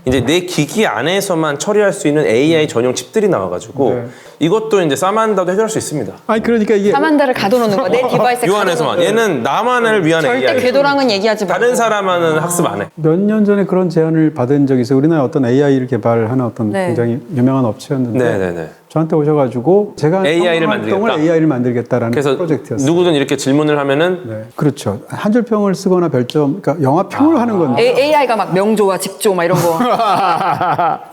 이제 내 기기 안에서만 처리할 수 있는 AI 전용 칩들이 나와가지고 이것도 이제 사만다도 해결할 수 있습니다. 아니 그러니까 이게 사만다를 가둬놓는 거야. 내 디바이스에 요 안에서만. 얘는 나만을 위한 절대 AI. 궤도랑은 얘기하지 마. 다른 사람은 학습 안 해. 몇 년 전에 그런 제안을 받은 적이 있어요. 우리나라 어떤 AI를 개발하는 어떤 네. 굉장히 유명한 업체였는데 네네네. 저한테 오셔가지고 제가 AI를 활동을 만들겠다. AI를 만들겠다라는 그래서 프로젝트였어요. 누구든 이렇게 질문을 하면은 네. 그렇죠. 한 줄 평을 쓰거나 별점, 그러니까 영화 평을 하는 건데. AI가 막 명조와 직조 막 이런 거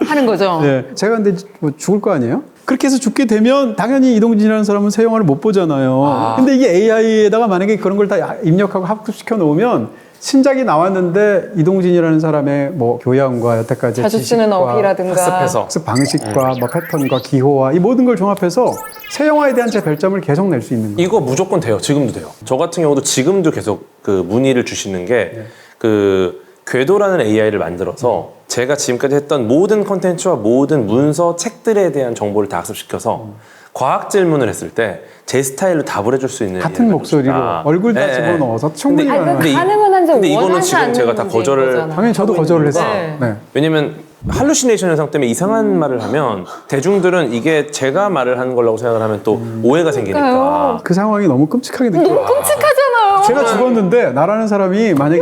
하는 거죠. 네. 제가 근데 뭐 죽을 거 아니에요? 그렇게 해서 죽게 되면 당연히 이동진이라는 사람은 새 영화를 못 보잖아요. 근데 이게 AI에다가 만약에 그런 걸 다 입력하고 합급시켜 놓으면 신작이 나왔는데 이동진이라는 사람의 뭐 교양과 여태까지 자주 쓰는 지식과 어휘라든가. 학습해서 학습 방식과 뭐 패턴과 기호와 이 모든 걸 종합해서 새 영화에 대한 제 별점을 계속 낼 수 있는 거예요. 이거 무조건 돼요. 지금도 돼요. 저 같은 경우도 지금도 계속 그 문의를 주시는 게 그 궤도라는 AI를 만들어서 제가 지금까지 했던 모든 컨텐츠와 모든 문서, 책들에 대한 정보를 다 학습시켜서 과학 질문을 했을 때 제 스타일로 답을 해줄 수 있는 같은 AI를 목소리로 만들어주니까. 얼굴 다 네. 집어넣어서 충분히 아니, 가능해요. 근데 가능은 한데 근데 이거는 원하지 지금 않는 제가 다 문제인 거절을 거잖아. 당연히 저도 거절을 했어요. 네. 네. 왜냐면 할루시네이션 현상 때문에 이상한 말을 하면 대중들은 이게 제가 말을 하는 거라고 생각을 하면 또 오해가 생기니까. 그 상황이 너무 끔찍하게 느껴요. 끔찍하잖아요. 제가 죽었는데 나라는 사람이 만약에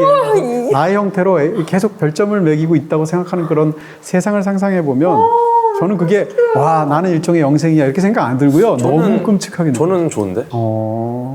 나의 형태로 계속 별점을 매기고 있다고 생각하는 그런 세상을 상상해 보면 저는 그게 와 나는 일종의 영생이야 이렇게 생각 안 들고요. 너무 끔찍하게 느껴요. 저는 좋은데.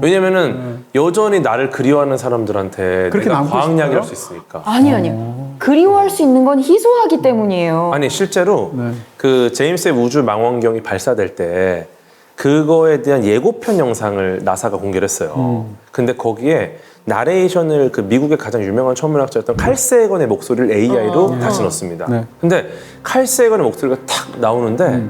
왜냐면은 여전히 나를 그리워하는 사람들한테 그렇게 내가 남고 과학 이야기를 할 싶어요? 수 있으니까. 아니요. 그리워할 수 있는 건 희소하기 때문이에요. 아니 실제로 네. 그 제임스 웹 우주 망원경이 발사될 때 그거에 대한 예고편 영상을 나사가 공개를 했어요. 근데 거기에 나레이션을 그 미국의 가장 유명한 천문학자였던 칼 세건의 목소리를 AI로 다시 넣습니다. 네. 근데 칼 세건의 목소리가 탁 나오는데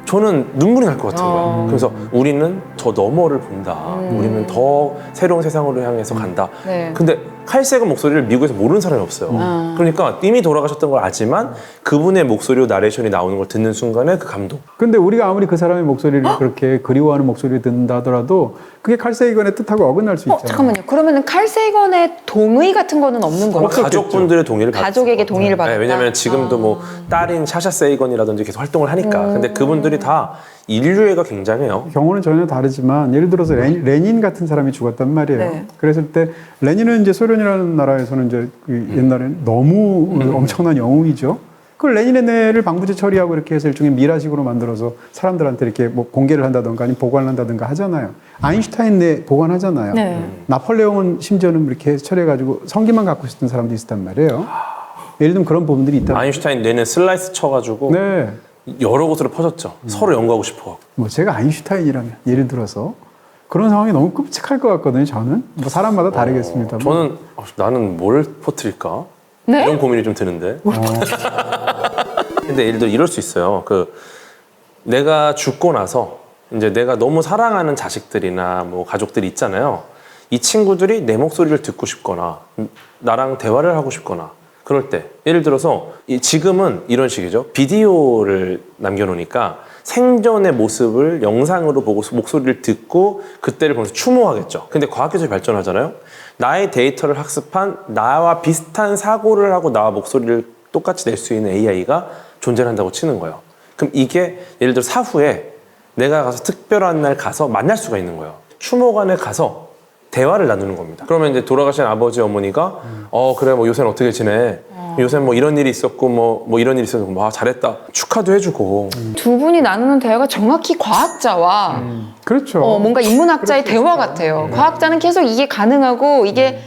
저는 눈물이 날 것 같은 거예요. 그래서 우리는 저 너머를 본다. 우리는 더 새로운 세상으로 향해서 간다. 네. 근데 칼세건 목소리를 미국에서 모르는 사람이 없어요. 그러니까 이미 돌아가셨던 걸 알지만 그분의 목소리로 나레이션이 나오는 걸 듣는 순간에 그 감동. 근데 우리가 아무리 그 사람의 목소리를 그렇게 그리워하는 목소리를 듣는다 하더라도 그게 칼세이건의 뜻하고 어긋날 수 있잖아요. 잠깐만요. 그러면은 칼세이건의 동의 같은 거는 없는 거예요? 가족분들의 동의를 받았어요. 가족에게 동의를 받았다. 네, 왜냐면 지금도 뭐 딸인 샤샤 세이건이라든지 계속 활동을 하니까. 근데 그분들이 다 인류애가 굉장해요. 경우는 전혀 다르지만 예를 들어서 레닌 같은 사람이 죽었단 말이에요. 네. 그랬을 때 레닌은 이제 소련이라는 나라에서는 이제 그 옛날에는 너무 엄청난 영웅이죠. 그 레닌의 뇌를 방부제 처리하고 이렇게 해서 일종의 미라식으로 만들어서 사람들한테 이렇게 뭐 공개를 한다던가 아니면 보관을 한다던가 하잖아요. 아인슈타인 뇌 보관하잖아요. 네. 나폴레옹은 심지어는 이렇게 처리해가지고 성기만 갖고 있었던 사람도 있었단 말이에요. 예를 들면 그런 부분들이 있다. 아인슈타인 뇌는 슬라이스 쳐가지고 네. 여러 곳으로 퍼졌죠. 서로 연구하고 싶어. 뭐 제가 아인슈타인이라면 예를 들어서 그런 상황이 너무 끔찍할 것 같거든요. 저는 뭐 사람마다 다르겠습니다. 저는 나는 뭘 퍼뜨릴까? 네? 이런 고민이 좀 드는데. 근데 예를 들어 이럴 수 있어요. 그 내가 죽고 나서 이제 내가 너무 사랑하는 자식들이나 뭐 가족들이 있잖아요. 이 친구들이 내 목소리를 듣고 싶거나 나랑 대화를 하고 싶거나 그럴 때 예를 들어서 지금은 이런 식이죠. 비디오를 남겨놓으니까 생전의 모습을 영상으로 보고 목소리를 듣고 그때를 보면서 추모하겠죠. 근데 과학기술이 발전하잖아요. 나의 데이터를 학습한 나와 비슷한 사고를 하고 나와 목소리를 똑같이 낼 수 있는 AI가 존재한다고 치는 거예요. 그럼 이게 예를 들어 사후에 내가 가서 특별한 날 가서 만날 수가 있는 거예요. 추모관에 가서 대화를 나누는 겁니다. 그러면 이제 돌아가신 아버지 어머니가 그래 뭐 요새는 어떻게 지내? 요새 뭐 이런 일이 있었고 뭐 이런 일이 있었고 뭐 잘했다 축하도 해주고. 두 분이 나누는 대화가 정확히 과학자와 그렇죠. 뭔가 인문학자의 대화 같아요. 과학자는 계속 이게 가능하고 이게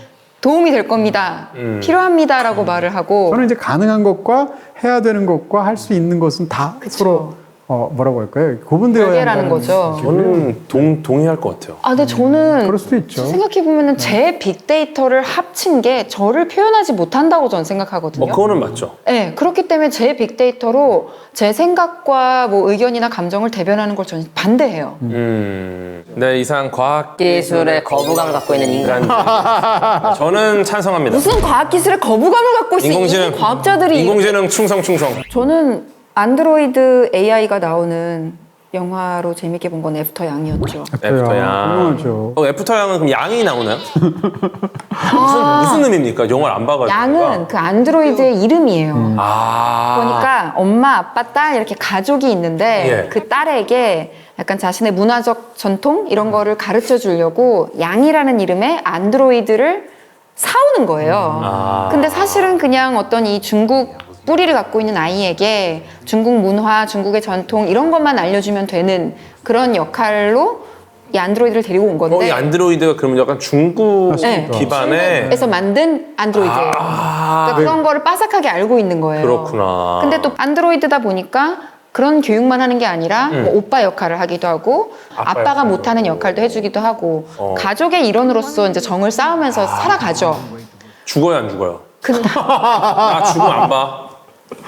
도움이 될 겁니다. 필요합니다라고 말을 하고. 저는 이제 가능한 것과 해야 되는 것과 할 수 있는 것은 다 서로 뭐라고 할까요? 구분되어야 별개라는 한다는 거죠. 느낌이에요. 동의할 것 같아요. 근데 저는 그럴 수도 있죠. 생각해보면 제 빅데이터를 합친 게 저를 표현하지 못한다고 저는 생각하거든요. 그거는 맞죠. 네, 그렇기 때문에 제 빅데이터로 제 생각과 뭐 의견이나 감정을 대변하는 걸 저는 반대해요. 네, 이상 과학 기술에 거부감을 갖고 있는 인간. 저는 찬성합니다. 무슨 과학기술에 거부감을 갖고 있어? 인공지능 이 과학자들이 인공지능 충성. 저는 안드로이드 AI가 나오는 영화로 재밌게 본 건 애프터 양이었죠. 애프터 양. 훌륭하죠. 애프터 양은 그럼 양이 나오나요? 무슨 의미입니까? 영화를 안 봐가지고. 양은 그 안드로이드의 이름이에요. 아. 보니까 엄마, 아빠, 딸 이렇게 가족이 있는데 예. 그 딸에게 약간 자신의 문화적 전통 이런 거를 가르쳐 주려고 양이라는 이름의 안드로이드를 사오는 거예요. 근데 사실은 그냥 어떤 이 중국 뿌리를 갖고 있는 아이에게 중국 문화, 중국의 전통 이런 것만 알려주면 되는 그런 역할로 이 안드로이드를 데리고 온 건데 이 안드로이드가 그러면 약간 중국 네. 기반의 에서 만든 안드로이드예요. 그러니까 그런 거를 빠삭하게 알고 있는 거예요. 그렇구나. 근데 또 안드로이드다 보니까 그런 교육만 하는 게 아니라 뭐 오빠 역할을 하기도 하고 아빠가 못하는 역할도 해주기도 하고 가족의 일원으로서 이제 정을 쌓으면서 살아가죠. 죽어요, 안 죽어요? 근데 나 죽으면 안 봐.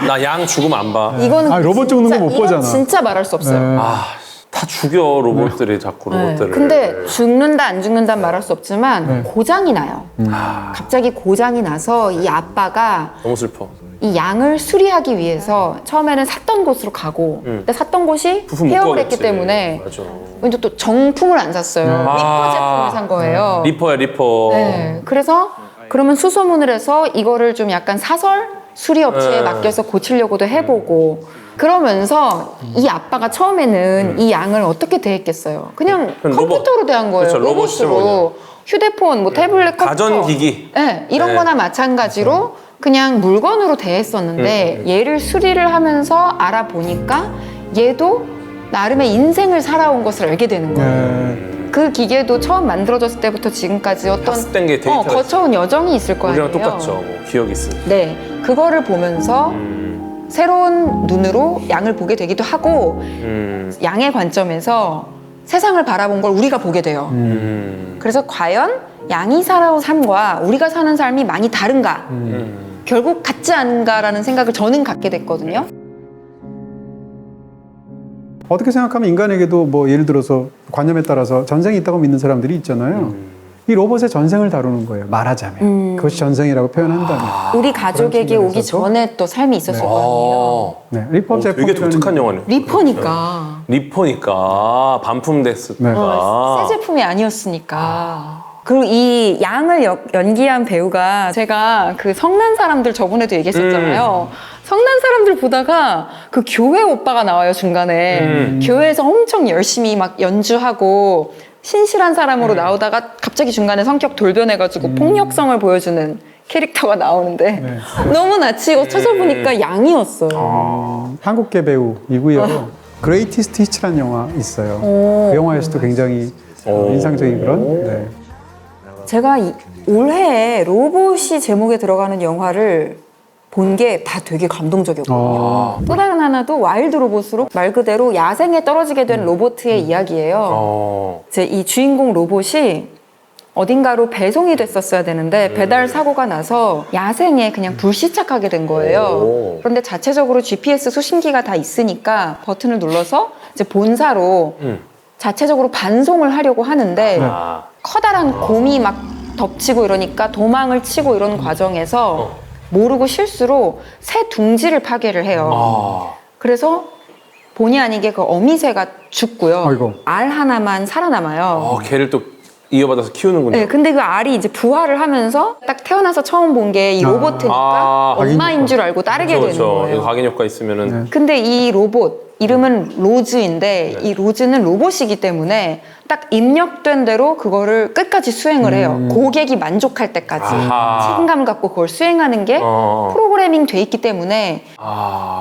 나 양 죽으면 안 봐. 이거는 로봇 죽는 거 못 이건 보잖아. 진짜 말할 수 없어요. 다 죽여 로봇들이 자꾸 로봇들을. 근데 죽는다 안 죽는다 말할 수 없지만 고장이 나요. 갑자기 고장이 나서 이 아빠가 너무 슬퍼. 이 양을 수리하기 위해서 처음에는 샀던 곳으로 가고 근데 샀던 곳이 부품 못 폐업을 구하겠지. 했기 때문에 맞아. 근데 또 정품을 안 샀어요. 리퍼 제품을 산 거예요. 리퍼야 리퍼. 네. 그래서 그러면 수소문을 해서 이거를 좀 약간 사설 수리 업체에 맡겨서 고치려고도 해보고 그러면서 이 아빠가 처음에는 이 양을 어떻게 대했겠어요? 그냥 그럼 컴퓨터로 대한 거예요. 그렇죠, 로봇으로 로봇으로. 휴대폰, 뭐 태블릿, 컴퓨터. 가전기기. 네, 이런 네. 거나 마찬가지로 그냥 물건으로 대했었는데 얘를 수리를 하면서 알아보니까 얘도 나름의 인생을 살아온 것을 알게 되는 거예요. 그 기계도 처음 만들어졌을 때부터 지금까지 어떤 학습된 게 데이터가 거쳐온 여정이 있을 거 아니에요. 우리랑 똑같죠. 뭐 기억이 있으니까. 네, 그거를 보면서 새로운 눈으로 양을 보게 되기도 하고 양의 관점에서 세상을 바라본 걸 우리가 보게 돼요. 그래서 과연 양이 살아온 삶과 우리가 사는 삶이 많이 다른가? 결국 같지 않은가라는 생각을 저는 갖게 됐거든요. 어떻게 생각하면 인간에게도 뭐 예를 들어서 관념에 따라서 전생이 있다고 믿는 사람들이 있잖아요. 이 로봇의 전생을 다루는 거예요. 말하자면 그것이 전생이라고 표현한다면. 우리 가족에게 그런 오기 측면에서도. 전에 또 삶이 있었을 거 아니에요. 네, 리퍼 제품 되게 독특한 영화네요. 리퍼니까. 리퍼니까 반품됐으니까. 새 제품이 아니었으니까. 그리고 이 양을 연기한 배우가 제가 그 성난 사람들 저번에도 얘기했었잖아요. 성난 사람들 보다가 그 교회 오빠가 나와요, 중간에. 교회에서 엄청 열심히 막 연주하고 신실한 사람으로 나오다가 갑자기 중간에 성격 돌변해가지고 폭력성을 보여주는 캐릭터가 나오는데 너무 낯이고 찾아보니까 양이었어요. 한국계 배우이고요. 그레이티스트 히치라는 영화 있어요. 그 영화에서도 굉장히 인상적인 그런. 네. 제가 올해 로봇이 제목에 들어가는 영화를 본 게 다 되게 감동적이었거든요. 또 다른 하나도 와일드 로봇으로 말 그대로 야생에 떨어지게 된 로봇의 이야기예요. 이제 이 주인공 로봇이 어딘가로 배송이 됐었어야 되는데 배달 사고가 나서 야생에 그냥 불시착하게 된 거예요. 그런데 자체적으로 GPS 수신기가 다 있으니까 버튼을 눌러서 이제 본사로 자체적으로 반송을 하려고 하는데 커다란 곰이 막 덮치고 이러니까 도망을 치고 이런 과정에서 모르고 실수로 새 둥지를 파괴를 해요. 그래서 본의 아니게 그 어미새가 죽고요. 아이고. 알 하나만 살아남아요. 걔를 또 이어받아서 키우는군요. 네, 근데 그 알이 이제 부화를 하면서 딱 태어나서 처음 본 게 이 로봇이니까 엄마인 줄 알고 따르게 되는 그렇죠. 거예요. 이거 각인 효과 있으면은 근데 이 로봇 이름은 로즈인데 이 로즈는 로봇이기 때문에 딱 입력된 대로 그거를 끝까지 수행을 해요. 고객이 만족할 때까지 책임감 갖고 그걸 수행하는 게 프로그래밍 돼 있기 때문에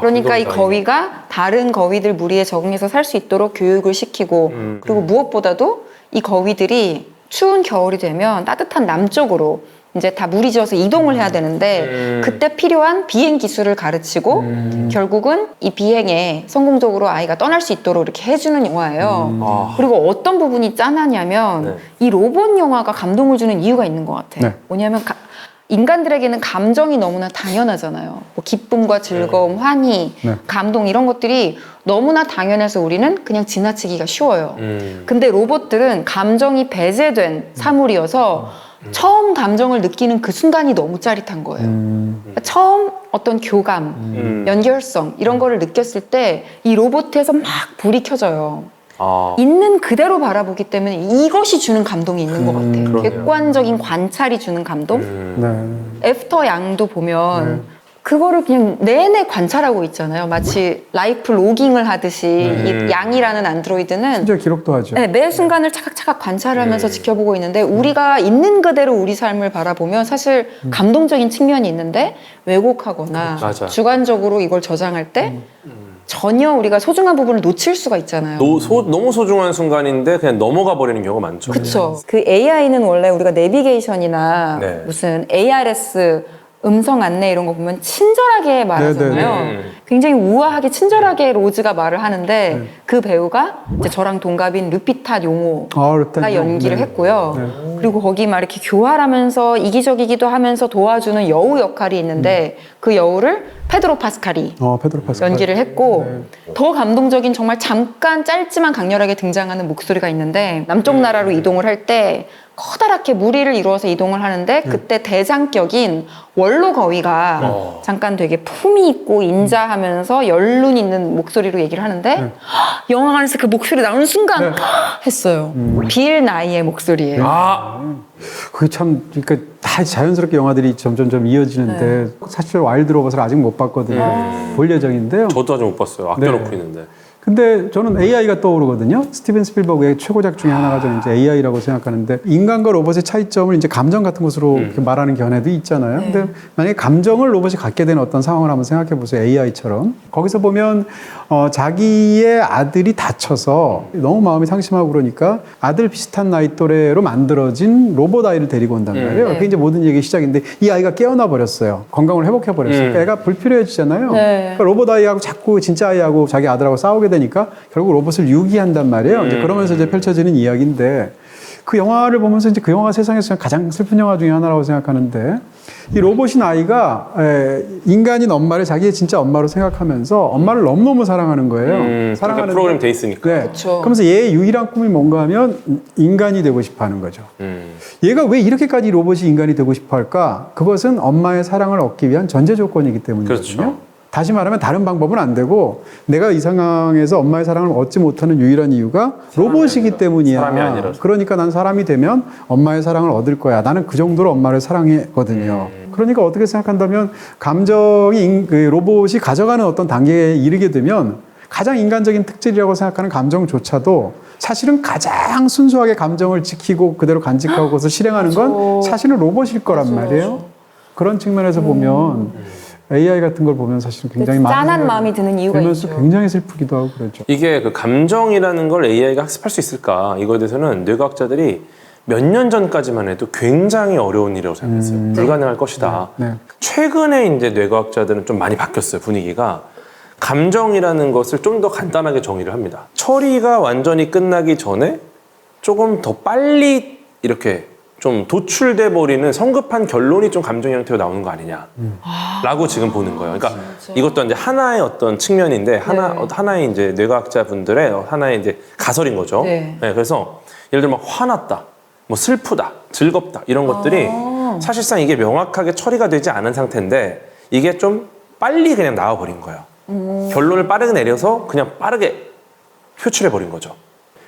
그러니까 이 거위가 다른 거위들 무리에 적응해서 살 수 있도록 교육을 시키고 그리고 무엇보다도 이 거위들이 추운 겨울이 되면 따뜻한 남쪽으로 이제 다 무리 지어서 이동을 해야 되는데 그때 필요한 비행 기술을 가르치고 결국은 이 비행에 성공적으로 아이가 떠날 수 있도록 이렇게 해주는 영화예요. 그리고 어떤 부분이 짠하냐면 이 로봇 영화가 감동을 주는 이유가 있는 것 같아요. 뭐냐면 인간들에게는 감정이 너무나 당연하잖아요. 뭐 기쁨과 즐거움, 환희, 감동 이런 것들이 너무나 당연해서 우리는 그냥 지나치기가 쉬워요. 근데 로봇들은 감정이 배제된 사물이어서 처음 감정을 느끼는 그 순간이 너무 짜릿한 거예요. 그러니까 처음 어떤 교감, 연결성 이런 거를 느꼈을 때 이 로봇에서 막 불이 켜져요. 있는 그대로 바라보기 때문에 이것이 주는 감동이 있는 것 같아요. 객관적인 관찰이 주는 감동? 애프터 양도 보면 그거를 그냥 내내 관찰하고 있잖아요. 마치 라이프 로깅을 하듯이 이 양이라는 안드로이드는 심지어 기록도 하죠. 네, 매 순간을 차각차각 관찰하면서 지켜보고 있는데 우리가 있는 그대로 우리 삶을 바라보면 사실 감동적인 측면이 있는데 왜곡하거나 주관적으로 이걸 저장할 때 전혀 우리가 소중한 부분을 놓칠 수가 있잖아요. 너무 소중한 순간인데 그냥 넘어가 버리는 경우가 많죠. 그렇죠. 그 AI는 원래 우리가 내비게이션이나 무슨 ARS 음성 안내 이런 거 보면 친절하게 말하잖아요. 굉장히 우아하게 친절하게 로즈가 말을 하는데 그 배우가 이제 저랑 동갑인 르피타 용호가 연기를 했고요. 그리고 거기 막 이렇게 교활하면서 이기적이기도 하면서 도와주는 여우 역할이 있는데 그 여우를 페드로 파스칼이 연기를 했고 더 감동적인 정말 잠깐 짧지만 강렬하게 등장하는 목소리가 있는데 남쪽 나라로 이동을 할 때 커다랗게 무리를 이루어서 이동을 하는데 그때 대장격인 원로 거위가 잠깐 되게 품이 있고 인자하면서 연륜 있는 목소리로 얘기를 하는데 영화관에서 그 목소리 나오는 순간 했어요. 빌 나이의 목소리예요. 그게 참 그러니까 다 자연스럽게 영화들이 점점점 이어지는데 사실 와일드 로봇을 아직 못 봤거든요. 볼 예정인데요. 저도 아직 못 봤어요. 아껴놓고 있는데. 근데 저는 AI가 떠오르거든요. 스티븐 스필버그의 최고작 중에 하나가 저는 이제 AI라고 생각하는데 인간과 로봇의 차이점을 이제 감정 같은 것으로 이렇게 말하는 견해도 있잖아요. 근데 만약에 감정을 로봇이 갖게 되는 어떤 상황을 한번 생각해 보세요. AI처럼. 거기서 보면 자기의 아들이 다쳐서 너무 마음이 상심하고 그러니까 아들 비슷한 나이 또래로 만들어진 로봇 아이를 데리고 온단 말이에요. 그게 이제 모든 얘기의 시작인데 이 아이가 깨어나 버렸어요. 건강을 회복해 버렸어요. 그러니까 애가 불필요해지잖아요. 그러니까 로봇 아이하고 자꾸 진짜 아이하고 자기 아들하고 싸우게 되니까 결국 로봇을 유기한단 말이에요. 이제 그러면서 이제 펼쳐지는 이야기인데 그 영화를 보면서 이제 그 영화 세상에서 가장 슬픈 영화 중에 하나라고 생각하는데 이 로봇인 아이가 인간인 엄마를 자기의 진짜 엄마로 생각하면서 엄마를 너무너무 사랑하는 거예요. 그러니까 프로그램 돼 있으니까. 네. 그쵸. 그러면서 얘의 유일한 꿈이 뭔가 하면 인간이 되고 싶어 하는 거죠. 얘가 왜 이렇게까지 로봇이 인간이 되고 싶어 할까? 그것은 엄마의 사랑을 얻기 위한 전제 조건이기 때문이거든요. 그렇죠. 다시 말하면 다른 방법은 안 되고 내가 이 상황에서 엄마의 사랑을 얻지 못하는 유일한 이유가 로봇이기 때문이야. 사람이 아니라서. 그러니까 난 사람이 되면 엄마의 사랑을 얻을 거야. 나는 그 정도로 엄마를 사랑했거든요. 그러니까 어떻게 생각한다면 감정이 그 로봇이 가져가는 어떤 단계에 이르게 되면 가장 인간적인 특질이라고 생각하는 감정조차도 사실은 가장 순수하게 감정을 지키고 그대로 간직하고 그것을 실행하는 건 사실은 로봇일 거란 말이에요. 그런 측면에서 보면 AI 같은 걸 보면 사실은 굉장히 짠한 마음이 드는 이유가 들면서 있죠. 굉장히 슬프기도 하고 그렇죠. 이게 그 감정이라는 걸 AI가 학습할 수 있을까? 이거에 대해서는 뇌과학자들이 몇 년 전까지만 해도 굉장히 어려운 일이라고 생각했어요. 불가능할 것이다. 네. 최근에 이제 뇌과학자들은 좀 많이 바뀌었어요, 분위기가. 감정이라는 것을 좀 더 간단하게 정의를 합니다. 처리가 완전히 끝나기 전에 조금 더 빨리 이렇게 좀 도출돼 버리는 성급한 결론이 좀 감정 형태로 나오는 거 아니냐라고 지금 보는 거예요. 그러니까 이것도 이제 하나의 어떤 측면인데 하나의 이제 뇌과학자 분들의 하나의 이제 가설인 거죠. 네. 그래서 예를 들면 막 화났다, 뭐 슬프다, 즐겁다 이런 것들이 사실상 이게 명확하게 처리가 되지 않은 상태인데 이게 좀 빨리 그냥 나와 버린 거예요. 결론을 빠르게 내려서 그냥 빠르게 표출해 버린 거죠.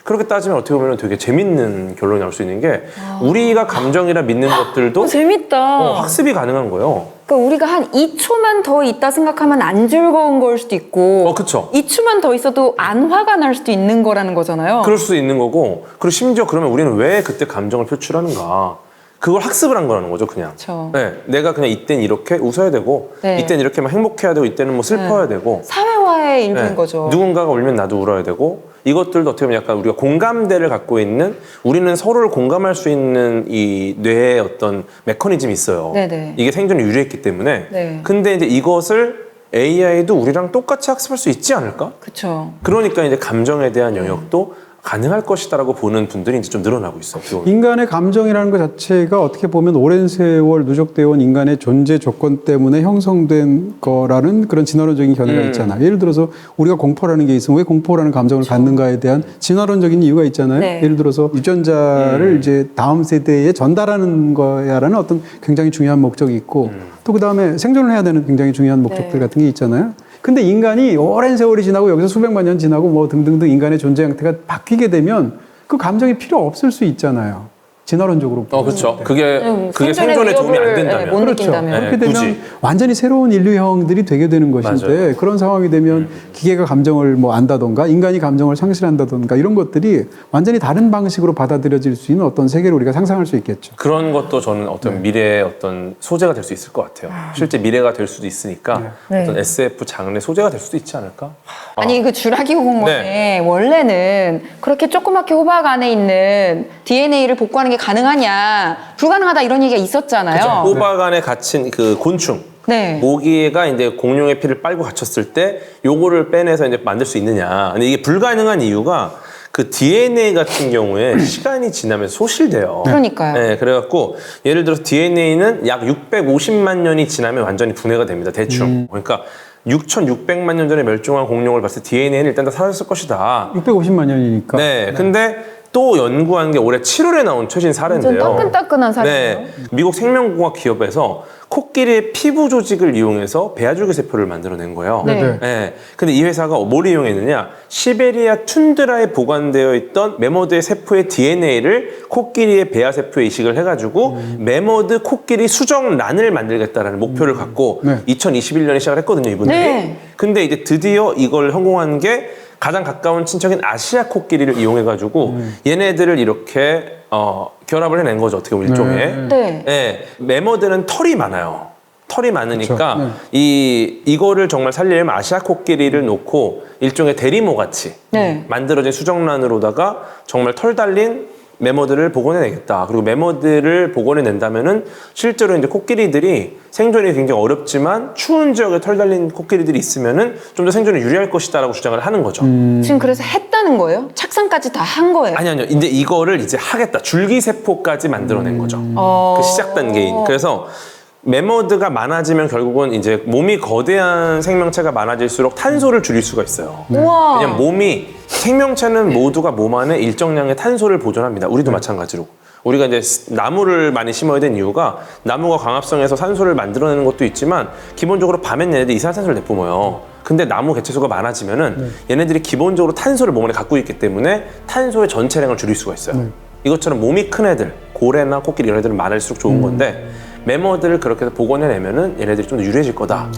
그렇게 따지면 어떻게 보면 되게 재밌는 결론이 나올 수 있는 게 우리가 감정이라 믿는 것들도 재밌다. 학습이 가능한 거예요. 그러니까 우리가 한 2초만 더 있다 생각하면 안 즐거운 걸 수도 있고 그쵸. 2초만 더 있어도 안 화가 날 수도 있는 거라는 거잖아요. 그럴 수도 있는 거고 그리고 심지어 그러면 우리는 왜 그때 감정을 표출하는가 그걸 학습을 한 거라는 거죠 그냥. 그쵸. 네, 내가 그냥 이땐 이렇게 웃어야 되고 네. 이땐 이렇게 막 행복해야 되고 이때는 뭐 슬퍼야 되고 사회화의 일부인 네, 거죠. 누군가가 울면 나도 울어야 되고 이것들도 어떻게 보면 약간 우리가 공감대를 갖고 있는 우리는 서로를 공감할 수 있는 이 뇌의 어떤 메커니즘이 있어요. 네네. 이게 생존에 유리했기 때문에. 네. 근데 이제 이것을 AI도 우리랑 똑같이 학습할 수 있지 않을까? 그렇죠. 그러니까 이제 감정에 대한 영역도 가능할 것이다라고 보는 분들이 이제 좀 늘어나고 있어요. 인간의 감정이라는 것 자체가 어떻게 보면 오랜 세월 누적되어 온 인간의 존재 조건 때문에 형성된 거라는 그런 진화론적인 견해가 있잖아요. 예를 들어서 우리가 공포라는 게 있으면 왜 공포라는 감정을 갖는가에 대한 진화론적인 이유가 있잖아요. 네. 예를 들어서 유전자를 이제 다음 세대에 전달하는 거야라는 어떤 굉장히 중요한 목적이 있고 또 그다음에 생존을 해야 되는 굉장히 중요한 목적들 같은 게 있잖아요. 근데 인간이 오랜 세월이 지나고 여기서 수백만 년 지나고 뭐 등등등 인간의 존재 형태가 바뀌게 되면 그 감정이 필요 없을 수 있잖아요. 진화론적으로. 그렇죠. 그게 생존의 생존에 도움이 안 위협을, 된다면. 못 그렇죠. 느낀다면. 그렇게 되면 굳이. 완전히 새로운 인류형들이 되게 되는 것인데 맞아요. 그런 상황이 되면 기계가 감정을 뭐 안다던가 인간이 감정을 상실한다던가 이런 것들이 완전히 다른 방식으로 받아들여질 수 있는 어떤 세계를 우리가 상상할 수 있겠죠. 그런 것도 저는 어떤 미래의 어떤 소재가 될 수 있을 것 같아요. 실제 미래가 될 수도 있으니까 어떤 SF 장르의 소재가 될 수도 있지 않을까? 아니 그 주라기 공원에 원래는 그렇게 조그맣게 호박 안에 있는 DNA를 복구하는 게 가능하냐 불가능하다 이런 얘기가 있었잖아요. 호박 안에 갇힌 그 곤충. 네. 모기가 이제 공룡의 피를 빨고 갇혔을 때 요거를 빼내서 이제 만들 수 있느냐. 근데 이게 불가능한 이유가 그 DNA 같은 경우에 시간이 지나면서 소실돼요. 그러니까요. 네, 그래갖고 예를 들어서 DNA는 약 650만 년이 지나면 완전히 분해가 됩니다. 대충. 그러니까 6,600만 년 전에 멸종한 공룡을 봤을 때 DNA는 일단 다 사라졌을 것이다. 650만 년이니까. 네, 근데 또 연구한 게 올해 7월에 나온 최신 사례인데요. 완전 따끈따끈한 사례예요. 네, 미국 생명공학 기업에서 코끼리의 피부 조직을 이용해서 배아줄기 세포를 만들어낸 거예요. 네. 네. 근데 이 회사가 뭘 이용했느냐? 시베리아 툰드라에 보관되어 있던 매머드의 세포의 DNA를 코끼리의 배아 세포에 이식을 해가지고 매머드 코끼리 수정란을 만들겠다라는 목표를 갖고 2021년에 시작을 했거든요, 이분들이. 네. 근데 이제 드디어 이걸 성공한 게 가장 가까운 친척인 아시아 코끼리를 이용해가지고 얘네들을 이렇게 결합을 해낸 거죠. 어떻게 보면 일종의. 네. 네, 매머드는 털이 많아요. 털이 많으니까 그렇죠. 이거를 정말 살리려면 아시아 코끼리를 놓고 일종의 대리모 같이 네. 만들어진 수정란으로다가 정말 털 달린 매머드를 복원해내겠다. 그리고 매머드를 복원해낸다면은 실제로 이제 코끼리들이 생존이 굉장히 어렵지만 추운 지역에 털 달린 코끼리들이 있으면은 좀 더 생존에 유리할 것이다라고 주장을 하는 거죠. 지금 그래서 했다는 거예요? 착상까지 다 한 거예요? 아니요. 이제 이거를 이제 하겠다. 줄기세포까지 만들어낸 거죠. 그 시작 단계인. 그래서 메모드가 많아지면 결국은 이제 몸이 거대한 생명체가 많아질수록 탄소를 줄일 수가 있어요. 우와. 왜냐면 몸이 생명체는 모두가 몸 안에 일정량의 탄소를 보존합니다. 우리도 마찬가지로. 우리가 이제 나무를 많이 심어야 되는 이유가 나무가 광합성에서 산소를 만들어내는 것도 있지만 기본적으로 밤엔 얘네들이 이산화탄소를 내뿜어요. 근데 나무 개체수가 많아지면은 얘네들이 기본적으로 탄소를 몸 안에 갖고 있기 때문에 탄소의 전체량을 줄일 수가 있어요. 이것처럼 몸이 큰 애들, 고래나 코끼리 이런 애들은 많을수록 좋은 건데 메모드를 그렇게 해서 복원해내면은 얘네들이 좀 더 유리해질 거다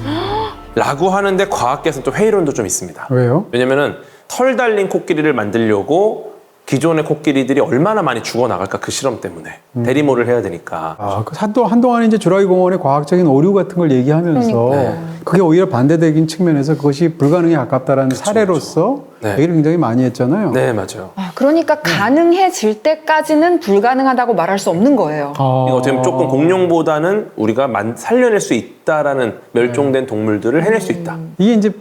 라고 하는데 과학계에서는 또 회의론도 좀 있습니다. 왜요? 왜냐면은 털 달린 코끼리를 만들려고 기존의 코끼리들이 얼마나 많이 죽어나갈까 그 실험 때문에 대리모를 해야 되니까. 아, 한동안 이제 주라기 공원의 과학적인 오류 같은 걸 얘기하면서 그게 오히려 반대되긴 측면에서 그것이 불가능에 가깝다라는 사례로서 네. 얘기를 굉장히 많이 했잖아요. 네, 맞아요. 그러니까 가능해질 때까지는 불가능하다고 말할 수 없는 거예요. 이거 어떻게 보면 조금 공룡보다는 우리가 살려낼 수 있다라는 멸종된 동물들을 해낼 수 있다. 이게 이제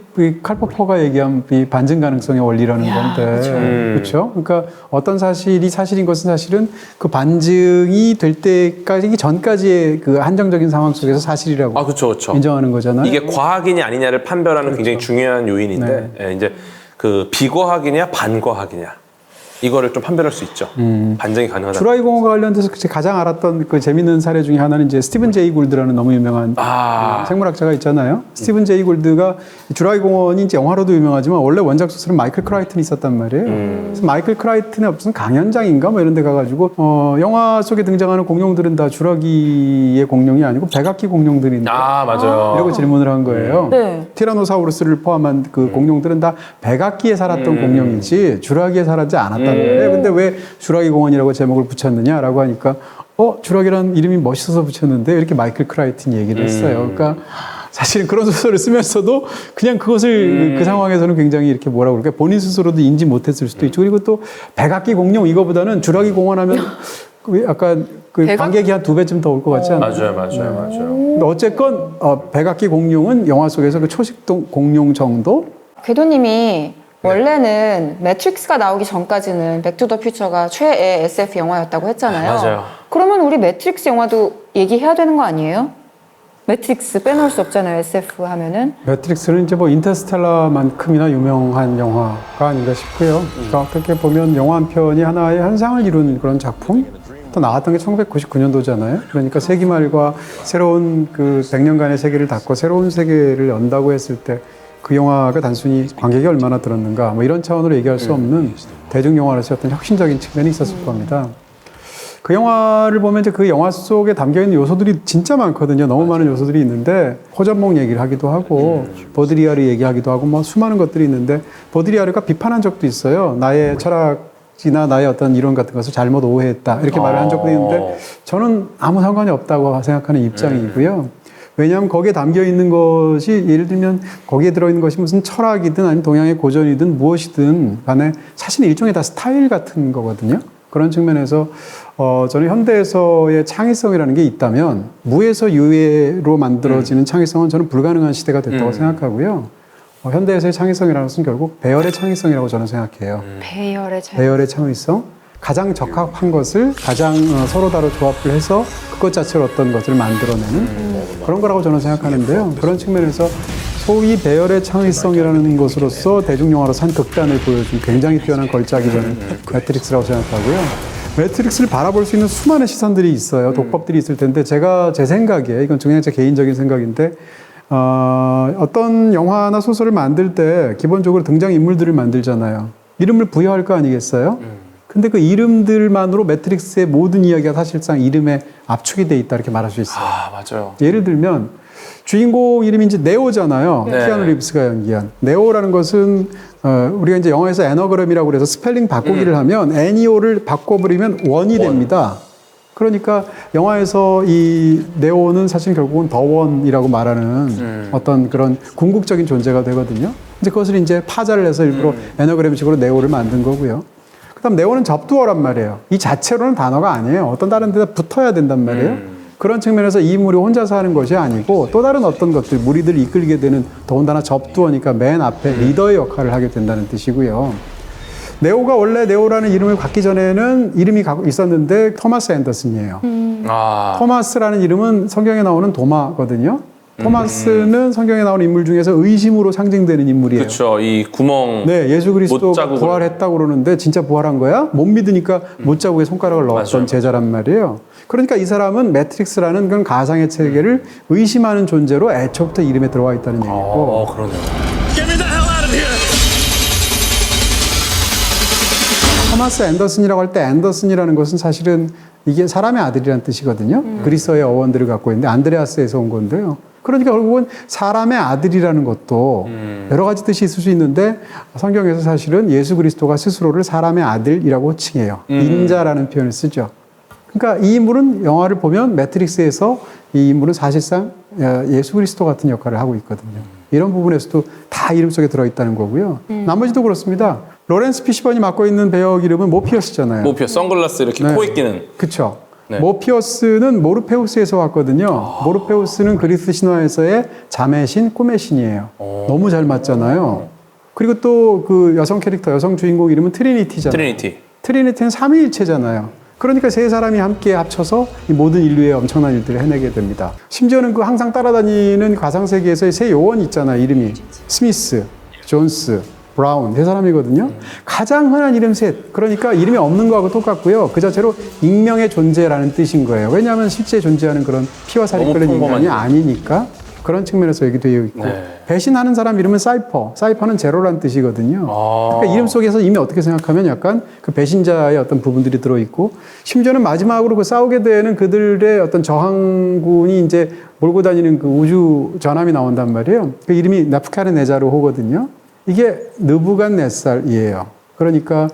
칼포퍼가 얘기한 이 반증 가능성의 원리라는 건데, 그렇죠? 그러니까 어떤 사실이 사실인 것은 사실은 그 반증이 될 때까지 전까지의 그 한정적인 상황 속에서 사실이라고 아, 그렇죠, 그렇죠. 인정하는 거잖아요. 이게 과학이냐 아니냐를 판별하는 굉장히 중요한 요인인데 예, 이제 그 비과학이냐 반과학이냐 이거를 좀 판별할 수 있죠. 반증이 가능하다. 주라기 공원과 관련돼서 가장 알았던 그 재밌는 사례 중에 하나는 이제 스티븐 제이 골드라는 너무 유명한 생물학자가 있잖아요. 스티븐 제이 골드가 주라기 공원이 이제 영화로도 유명하지만 원래 원작 소설은 마이클 크라이튼이 있었단 말이에요. 그래서 마이클 크라이튼의 무슨 강연장인가 뭐 이런 데 가가지고 영화 속에 등장하는 공룡들은 다 주라기의 공룡이 아니고 백악기 공룡들인데 맞아요. 이라고 질문을 한 거예요. 네. 티라노사우루스를 포함한 그 공룡들은 다 백악기에 살았던 공룡이지 주라기에 살았지 않았다는 거예요. 근데 왜 주라기 공원이라고 제목을 붙였느냐라고 하니까 주라기라는 이름이 멋있어서 붙였는데 이렇게 마이클 크라이튼 얘기를 했어요. 그러니까 사실은 그런 소설을 쓰면서도 그냥 그것을 그 상황에서는 굉장히 이렇게 뭐라고 그럴까 본인 스스로도 인지 못했을 수도 있죠. 그리고 또 백악기 공룡 이거보다는 주라기 공원 하면 약간 그 관객이 한 2배쯤 더 올 것 같지 않아요? 맞아요. 근데 어쨌건 백악기 공룡은 영화 속에서 그 초식 공룡 정도? 궤도님이 원래는 매트릭스가 나오기 전까지는 백투더퓨처가 최애 SF 영화였다고 했잖아요. 맞아요. 그러면 우리 매트릭스 영화도 얘기해야 되는 거 아니에요? 매트릭스 빼놓을 수 없잖아요. SF 하면은. 매트릭스는 이제 뭐 인터스텔라만큼이나 유명한 영화가 아닌가 싶고요. 그러니까 어떻게 보면 영화 한 편이 하나의 현상을 이루는 그런 작품? 또 나왔던 게 1999년도잖아요. 그러니까 세기말과 새로운 그 100년간의 세계를 닫고 새로운 세계를 연다고 했을 때 그 영화가 단순히 관객이 얼마나 들었는가 뭐 이런 차원으로 얘기할 수 없는 대중영화로서 어떤 혁신적인 측면이 있었을 겁니다. 그 영화를 보면 이제 그 영화 속에 담겨있는 요소들이 진짜 많거든요. 너무 많은 요소들이 있는데 호전목 얘기를 하기도 하고 보드리아르 얘기하기도 하고 뭐 수많은 것들이 있는데 보드리아르가 비판한 적도 있어요. 나의 철학이나 나의 어떤 이론 같은 것을 잘못 오해했다 이렇게 말을 한 적도 있는데 저는 아무 상관이 없다고 생각하는 입장이고요. 왜냐하면 거기에 담겨있는 것이 예를 들면 거기에 들어있는 것이 무슨 철학이든 아니면 동양의 고전이든 무엇이든 간에 사실은 일종의 다 스타일 같은 거거든요. 그런 측면에서 저는 현대에서의 창의성이라는 게 있다면 무에서 유에로 만들어지는 창의성은 저는 불가능한 시대가 됐다고 생각하고요. 현대에서의 창의성이라는 것은 결국 배열의 창의성이라고 저는 생각해요. 배열의 창의성. 가장 적합한 것을 가장 서로 다로 조합을 해서 그것 자체로 어떤 것을 만들어내는 그런 거라고 저는 생각하는데요. 그런 측면에서 소위 배열의 창의성이라는 것으로서 대중영화로서 한 극단을 보여준 굉장히 뛰어난 걸작이 저는 매트릭스라고 생각하고요. 매트릭스를 바라볼 수 있는 수많은 시선들이 있어요. 독법들이 있을 텐데 제가 제 생각에 이건 그냥 제 개인적인 생각인데 어떤 영화나 소설을 만들 때 기본적으로 등장인물들을 만들잖아요. 이름을 부여할 거 아니겠어요? 근데 그 이름들만으로 매트릭스의 모든 이야기가 사실상 이름에 압축이 돼 있다 이렇게 말할 수 있어요. 맞아요. 예를 들면 주인공 이름이 이제 네오잖아요. 키아누 리브스가 연기한 네오라는 것은 우리가 이제 영어에서 애너그램이라고 그래서 스펠링 바꾸기를 하면 애니오를 바꿔버리면 원이 됩니다. 그러니까 영화에서 이 네오는 사실 결국은 더 원이라고 말하는 어떤 그런 궁극적인 존재가 되거든요. 이제 그것을 이제 파자를 해서 일부러 애너그램식으로 네오를 만든 거고요. 그다음 네오는 접두어란 말이에요. 이 자체로는 단어가 아니에요. 어떤 다른 데다 붙어야 된단 말이에요. 그런 측면에서 이 인물이 혼자서 하는 것이 아니고 또 다른 어떤 것들, 무리들을 이끌게 되는 더군다나 접두어니까 맨 앞에 리더의 역할을 하게 된다는 뜻이고요. 네오가 원래 네오라는 이름을 갖기 전에는 이름이 있었는데 토마스 앤더슨이에요. 토마스라는 이름은 성경에 나오는 도마거든요. 토마스는 성경에 나오는 인물 중에서 의심으로 상징되는 인물이에요. 그렇죠. 이 구멍. 네, 예수 그리스도가 못자국을. 부활했다고 그러는데 진짜 부활한 거야? 못 믿으니까 못자국에 손가락을 넣었던 맞아요. 제자란 말이에요. 그러니까 이 사람은 매트릭스라는 그런 가상의 체계를 의심하는 존재로 애초부터 이름에 들어와 있다는 얘기고. 그러네요. 토마스 앤더슨이라고 할 때 앤더슨이라는 것은 사실은 이게 사람의 아들이라는 뜻이거든요. 그리스어의 어원들을 갖고 있는데 안드레아스에서 온 건데요. 그러니까 결국은 사람의 아들이라는 것도 여러 가지 뜻이 있을 수 있는데 성경에서 사실은 예수 그리스도가 스스로를 사람의 아들이라고 칭해요. 인자라는 표현을 쓰죠. 그러니까 이 인물은 영화를 보면 매트릭스에서 이 인물은 사실상 예수 그리스도 같은 역할을 하고 있거든요. 이런 부분에서도 다 이름 속에 들어있다는 거고요. 나머지도 그렇습니다. 로렌스 피시번이 맡고 있는 배역 이름은 모피어스잖아요. 모피어스 선글라스 이렇게 네. 코에 끼는. 그렇죠. 네. 모피어스는 모르페우스에서 왔거든요. 모르페우스는 그리스 신화에서의 잠의 신, 꿈의 신이에요. 너무 잘 맞잖아요. 그리고 또 그 여성 캐릭터, 여성 주인공 이름은 트리니티잖아요. 트리니티. 트리니티는 삼위일체잖아요. 그러니까 세 사람이 함께 합쳐서 이 모든 인류의 엄청난 일들을 해내게 됩니다. 심지어는 그 항상 따라다니는 가상세계에서의 세 요원이 있잖아요. 이름이 스미스, 존스, 브라운 세 사람이거든요. 가장 흔한 이름 셋. 그러니까 이름이 없는 거하고 똑같고요. 그 자체로 익명의 존재라는 뜻인 거예요. 왜냐하면 실제 존재하는 그런 피와 살이 너무 끓는 인간이 평범하니까. 아니니까 그런 측면에서 얘기되어 있고 네. 배신하는 사람 이름은 사이퍼. 사이퍼는 제로라는 뜻이거든요. 그러니까 이름 속에서 이미 어떻게 생각하면 약간 그 배신자의 어떤 부분들이 들어있고 심지어는 마지막으로 그 싸우게 되는 그들의 어떤 저항군이 이제 몰고 다니는 그 우주 전함이 나온단 말이에요. 그 이름이 나프카르네자르호거든요. 이게 느부갓네살이에요. 그러니까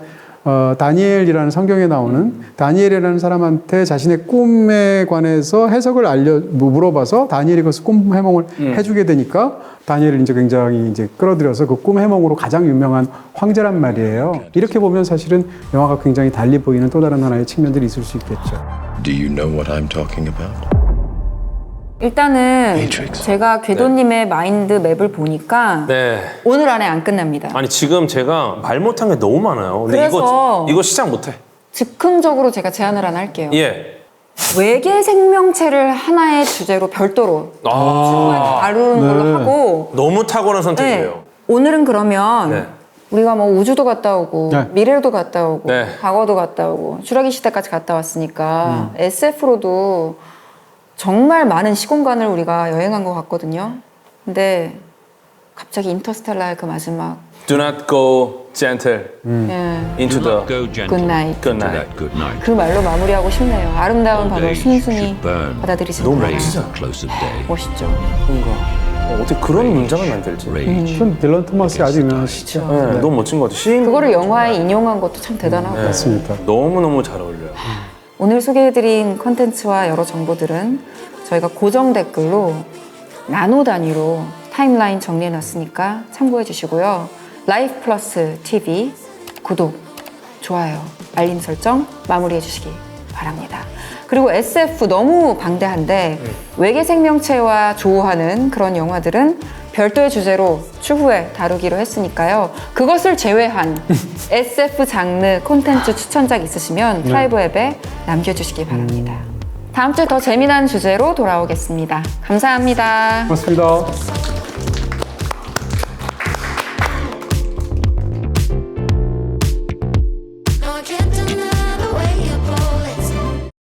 다니엘이라는 성경에 나오는 다니엘이라는 사람한테 자신의 꿈에 관해서 해석을 물어봐서 다니엘이 그 꿈 해몽을 해주게 되니까 다니엘을 이제 굉장히 이제 끌어들여서 그 꿈 해몽으로 가장 유명한 황제란 말이에요. 이렇게 보면 사실은 영화가 굉장히 달리 보이는 또 다른 하나의 측면들이 있을 수 있겠죠. Do you know what I'm talking about? 일단은 Matrix. 제가 궤도님의 마인드 맵을 보니까 네. 오늘 안에 안 끝납니다. 아니 지금 제가 말 못한 게 너무 많아요. 근데 그래서 이거 시작 못해. 즉흥적으로 제가 제안을 하나 할게요. 예. 외계 생명체를 하나의 주제로 별도로 다루는 걸로 하고 너무 탁월한 네. 선택이에요. 오늘은 그러면 네. 우리가 뭐 우주도 갔다 오고 네. 미래도 갔다 오고 네. 과거도 갔다 오고 주라기 시대까지 갔다 왔으니까 SF로도 정말 많은 시공간을 우리가 여행한 것 같거든요. 근데 갑자기 인터스텔라의 그 마지막 Do not go gentle 예, into the Go gentle. good night good night. That good night. 그 말로 마무리하고 싶네요. 아름다운 밤을 Days 순순히 should burn. 받아들이시는 너무 거예요. 멋지죠? Close of day. 멋있죠. 뭔가 어떻게 그런 문장을 만들지? Rage. 전 딜런 토마스가 아주 유명하시죠. 네, 너무 멋진 것 같아요. 시인 그거를 영화에 인용한 것도 참 대단하고 네. 맞습니다. 너무너무 잘 어울려요. 오늘 소개해드린 컨텐츠와 여러 정보들은 저희가 고정 댓글로 나노 단위로 타임라인 정리해놨으니까 참고해 주시고요. 라이프 플러스 TV 구독, 좋아요, 알림 설정 마무리해 주시기 바랍니다. 그리고 SF 너무 방대한데 외계 생명체와 조우하는 그런 영화들은 별도의 주제로 추후에 다루기로 했으니까요. 그것을 제외한 SF 장르 콘텐츠 추천작 있으시면 프라이브 앱에 남겨주시기 바랍니다. 다음 주에 더 재미난 주제로 돌아오겠습니다. 감사합니다. 고맙습니다.